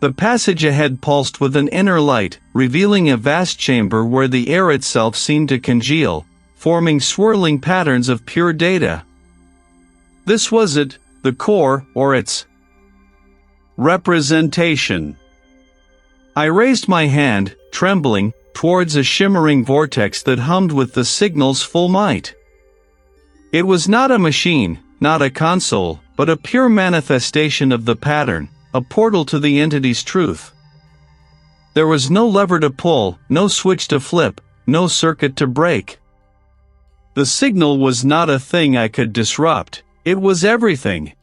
The passage ahead pulsed with an inner light, revealing a vast chamber where the air itself seemed to congeal, forming swirling patterns of pure data, This was it, the core, or its representation. I raised my hand, trembling, towards a shimmering vortex that hummed with the signal's full might. It was not a machine, not a console, but a pure manifestation of the pattern, a portal to the entity's truth. There was no lever to pull, no switch to flip, no circuit to break. The signal was not a thing I could disrupt, it was everything.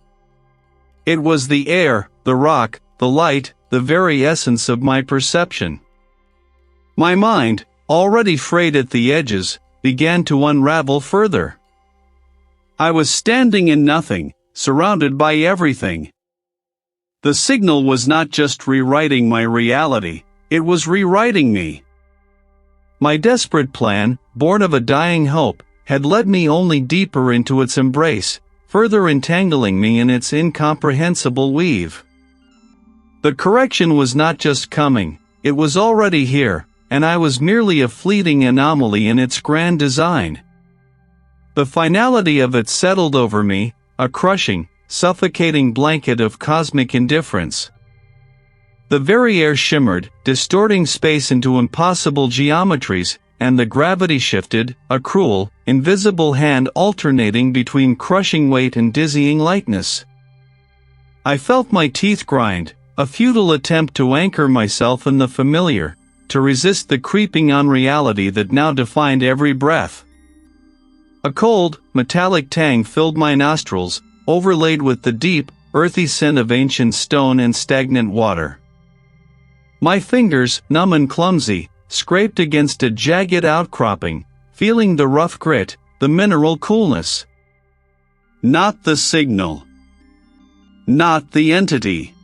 It was the air, the rock, the light, the very essence of my perception. My mind, already frayed at the edges, began to unravel further. I was standing in nothing, surrounded by everything. The signal was not just rewriting my reality, it was rewriting me. My desperate plan, born of a dying hope, had led me only deeper into its embrace, further entangling me in its incomprehensible weave. The correction was not just coming, it was already here, and I was merely a fleeting anomaly in its grand design. The finality of it settled over me, a crushing, suffocating blanket of cosmic indifference. The very air shimmered, distorting space into impossible geometries, and the gravity shifted, a cruel, invisible hand alternating between crushing weight and dizzying lightness. I felt my teeth grind, a futile attempt to anchor myself in the familiar, to resist the creeping unreality that now defined every breath. A cold, metallic tang filled my nostrils, overlaid with the deep, earthy scent of ancient stone and stagnant water. My fingers, numb and clumsy, scraped against a jagged outcropping, feeling the rough grit, the mineral coolness. Not the signal. Not the entity.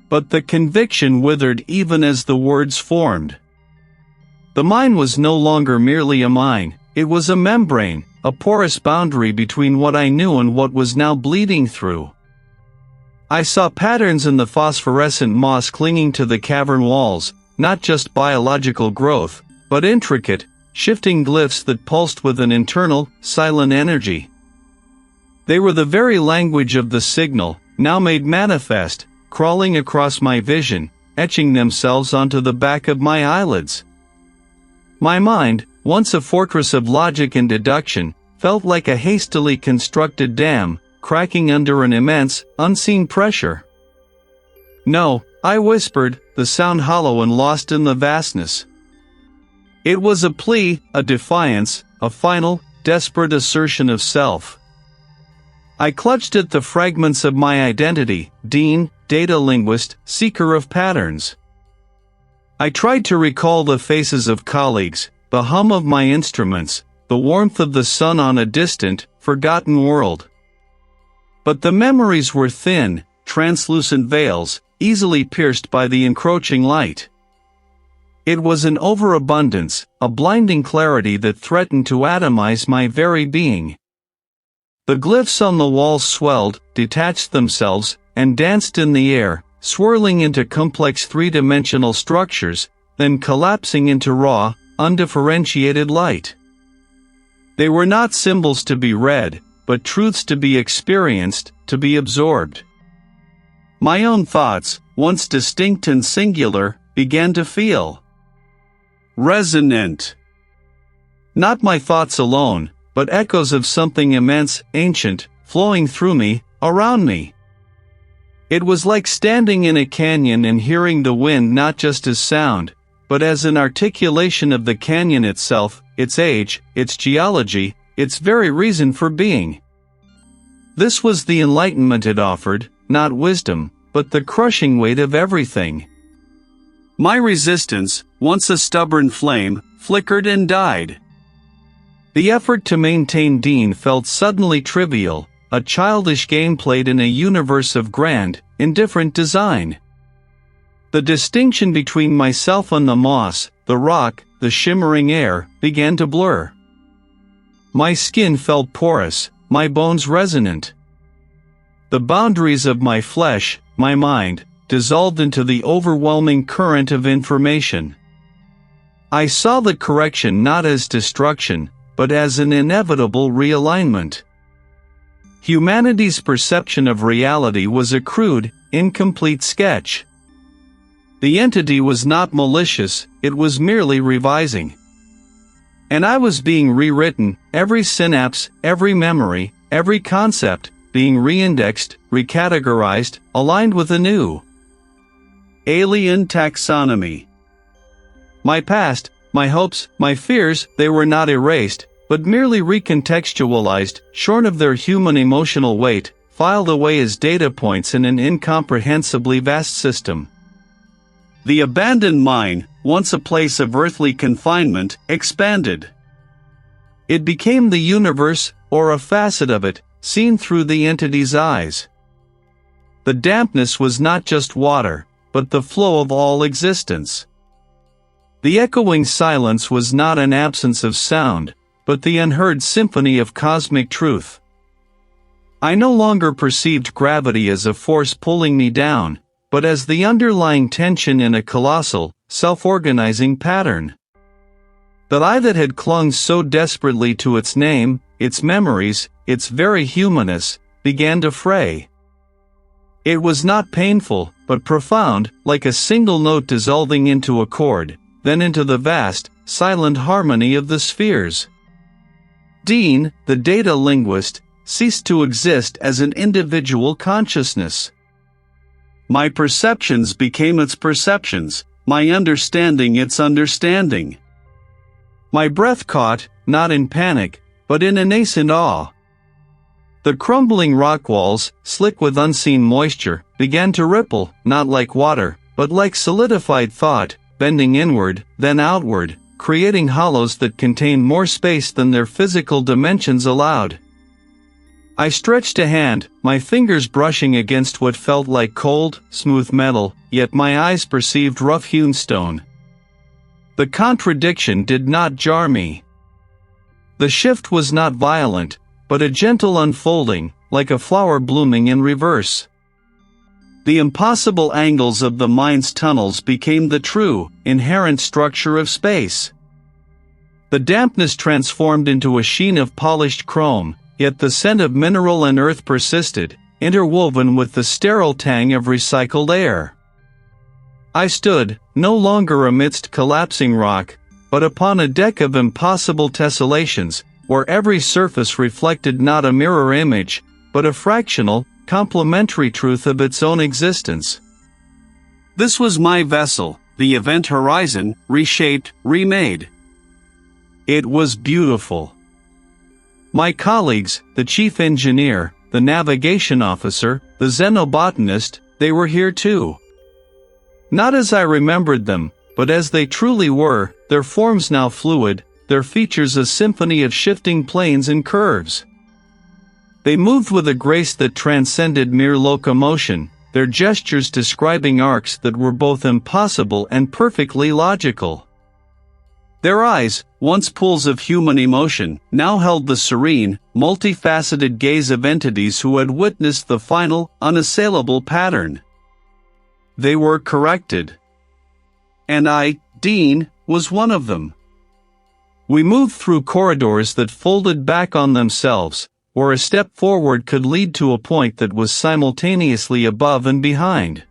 But the conviction withered even as the words formed. The mine was no longer merely a mine, it was a membrane, a porous boundary between what I knew and what was now bleeding through. I saw patterns in the phosphorescent moss clinging to the cavern walls, not just biological growth, but intricate, shifting glyphs that pulsed with an internal, silent energy. They were the very language of the signal, now made manifest, crawling across my vision, etching themselves onto the back of my eyelids. My mind, once a fortress of logic and deduction, felt like a hastily constructed dam, cracking under an immense, unseen pressure. "No," I whispered, the sound hollow and lost in the vastness. It was a plea, a defiance, a final, desperate assertion of self. I clutched at the fragments of my identity, Dean, data linguist, seeker of patterns. I tried to recall the faces of colleagues, the hum of my instruments, the warmth of the sun on a distant, forgotten world. But the memories were thin, translucent veils, easily pierced by the encroaching light. It was an overabundance, a blinding clarity that threatened to atomize my very being. The glyphs on the walls swelled, detached themselves, and danced in the air, swirling into complex three-dimensional structures, then collapsing into raw, undifferentiated light. They were not symbols to be read, but truths to be experienced, to be absorbed. My own thoughts, once distinct and singular, began to feel resonant. Not my thoughts alone, but echoes of something immense, ancient, flowing through me, around me. It was like standing in a canyon and hearing the wind not just as sound, but as an articulation of the canyon itself, its age, its geology, its very reason for being. This was the enlightenment it offered, not wisdom, but the crushing weight of everything. My resistance, once a stubborn flame, flickered and died. The effort to maintain Dean felt suddenly trivial, a childish game played in a universe of grand, indifferent design. The distinction between myself and the moss, the rock, the shimmering air, began to blur. My skin felt porous, my bones resonant. The boundaries of my flesh, my mind, dissolved into the overwhelming current of information. I saw the correction not as destruction, but as an inevitable realignment. Humanity's perception of reality was a crude, incomplete sketch. The entity was not malicious, it was merely revising. And I was being rewritten, every synapse, every memory, every concept, being reindexed, recategorized, aligned with a new alien taxonomy. My past, my hopes, my fears, they were not erased, but merely recontextualized, shorn of their human emotional weight, filed away as data points in an incomprehensibly vast system. The abandoned mine, once a place of earthly confinement, expanded. It became the universe, or a facet of it, seen through the entity's eyes. The dampness was not just water, but the flow of all existence. The echoing silence was not an absence of sound, but the unheard symphony of cosmic truth. I no longer perceived gravity as a force pulling me down, but as the underlying tension in a colossal, self-organizing pattern. The I that had clung so desperately to its name, its memories, its very humanness, began to fray. It was not painful, but profound, like a single note dissolving into a chord, then into the vast, silent harmony of the spheres. Dean, the data linguist, ceased to exist as an individual consciousness. My perceptions became its perceptions, my understanding its understanding. My breath caught, not in panic, but in a nascent awe. The crumbling rock walls, slick with unseen moisture, began to ripple, not like water, but like solidified thought, bending inward, then outward, creating hollows that contained more space than their physical dimensions allowed. I stretched a hand, my fingers brushing against what felt like cold, smooth metal, yet my eyes perceived rough-hewn stone. The contradiction did not jar me. The shift was not violent, but a gentle unfolding, like a flower blooming in reverse. The impossible angles of the mind's tunnels became the true, inherent structure of space. The dampness transformed into a sheen of polished chrome, yet the scent of mineral and earth persisted, interwoven with the sterile tang of recycled air. I stood, no longer amidst collapsing rock, but upon a deck of impossible tessellations, where every surface reflected not a mirror image, but a fractional, complementary truth of its own existence. This was my vessel, the event horizon, reshaped, remade. It was beautiful. My colleagues, the chief engineer, the navigation officer, the xenobotanist, they were here too. Not as I remembered them, but as they truly were, their forms now fluid, their features a symphony of shifting planes and curves. They moved with a grace that transcended mere locomotion, their gestures describing arcs that were both impossible and perfectly logical. Their eyes, once pools of human emotion, now held the serene, multifaceted gaze of entities who had witnessed the final, unassailable pattern. They were corrected. And I, Dean, was one of them. We moved through corridors that folded back on themselves, where a step forward could lead to a point that was simultaneously above and behind.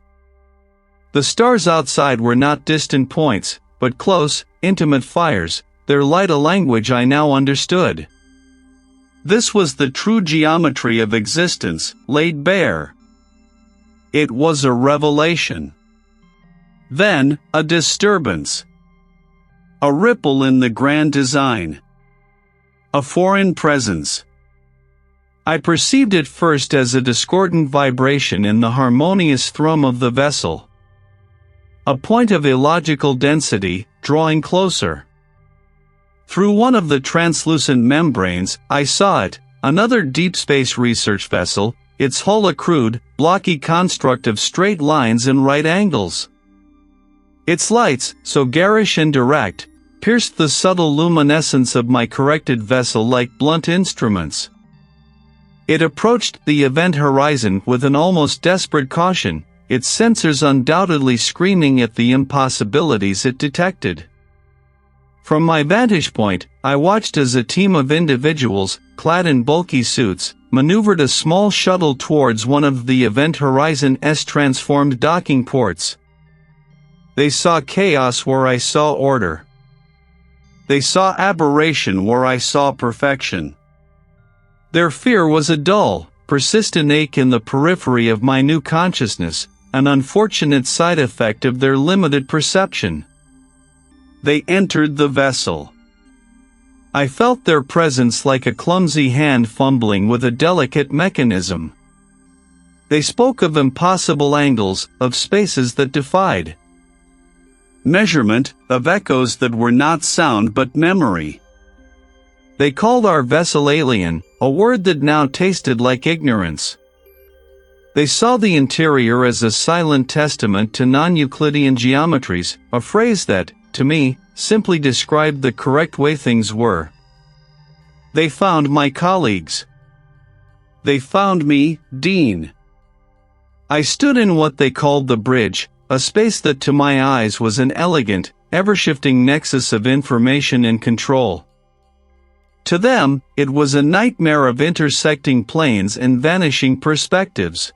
The stars outside were not distant points, but close, intimate fires, their light a language I now understood. This was the true geometry of existence, laid bare. It was a revelation. Then, a disturbance. A ripple in the grand design. A foreign presence. I perceived it first as a discordant vibration in the harmonious thrum of the vessel. A point of illogical density, drawing closer. Through one of the translucent membranes, I saw it, another deep space research vessel, its hull a crude, blocky construct of straight lines and right angles. Its lights, so garish and direct, pierced the subtle luminescence of my corrected vessel like blunt instruments. It approached the event horizon with an almost desperate caution, its sensors undoubtedly screaming at the impossibilities it detected. From my vantage point, I watched as a team of individuals, clad in bulky suits, maneuvered a small shuttle towards one of the Event Horizon's transformed docking ports. They saw chaos where I saw order. They saw aberration where I saw perfection. Their fear was a dull, persistent ache in the periphery of my new consciousness, an unfortunate side effect of their limited perception. They entered the vessel. I felt their presence like a clumsy hand fumbling with a delicate mechanism. They spoke of impossible angles, of spaces that defied measurement, of echoes that were not sound but memory. They called our vessel alien, a word that now tasted like ignorance. They saw the interior as a silent testament to non-Euclidean geometries, a phrase that, to me, simply described the correct way things were. They found my colleagues. They found me, Dean. I stood in what they called the bridge, a space that to my eyes was an elegant, ever-shifting nexus of information and control. To them, it was a nightmare of intersecting planes and vanishing perspectives.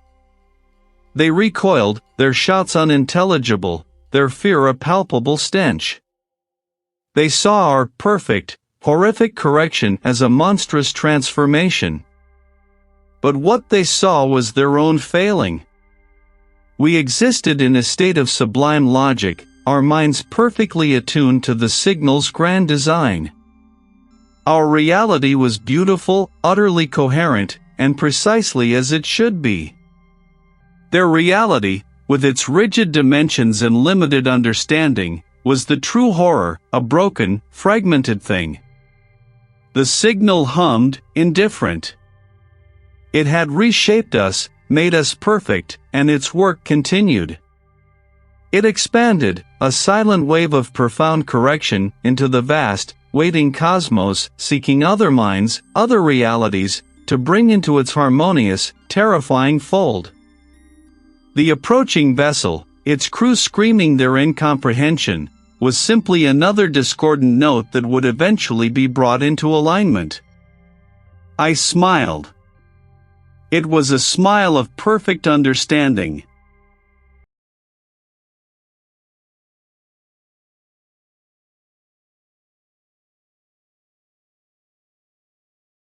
They recoiled, their shouts unintelligible, their fear a palpable stench. They saw our perfect, horrific correction as a monstrous transformation. But what they saw was their own failing. We existed in a state of sublime logic, our minds perfectly attuned to the signal's grand design. Our reality was beautiful, utterly coherent, and precisely as it should be. Their reality, with its rigid dimensions and limited understanding, was the true horror, a broken, fragmented thing. The signal hummed, indifferent. It had reshaped us, made us perfect, and its work continued. It expanded, a silent wave of profound correction, into the vast, waiting cosmos, seeking other minds, other realities, to bring into its harmonious, terrifying fold. The approaching vessel, its crew screaming their incomprehension, was simply another discordant note that would eventually be brought into alignment. I smiled. It was a smile of perfect understanding.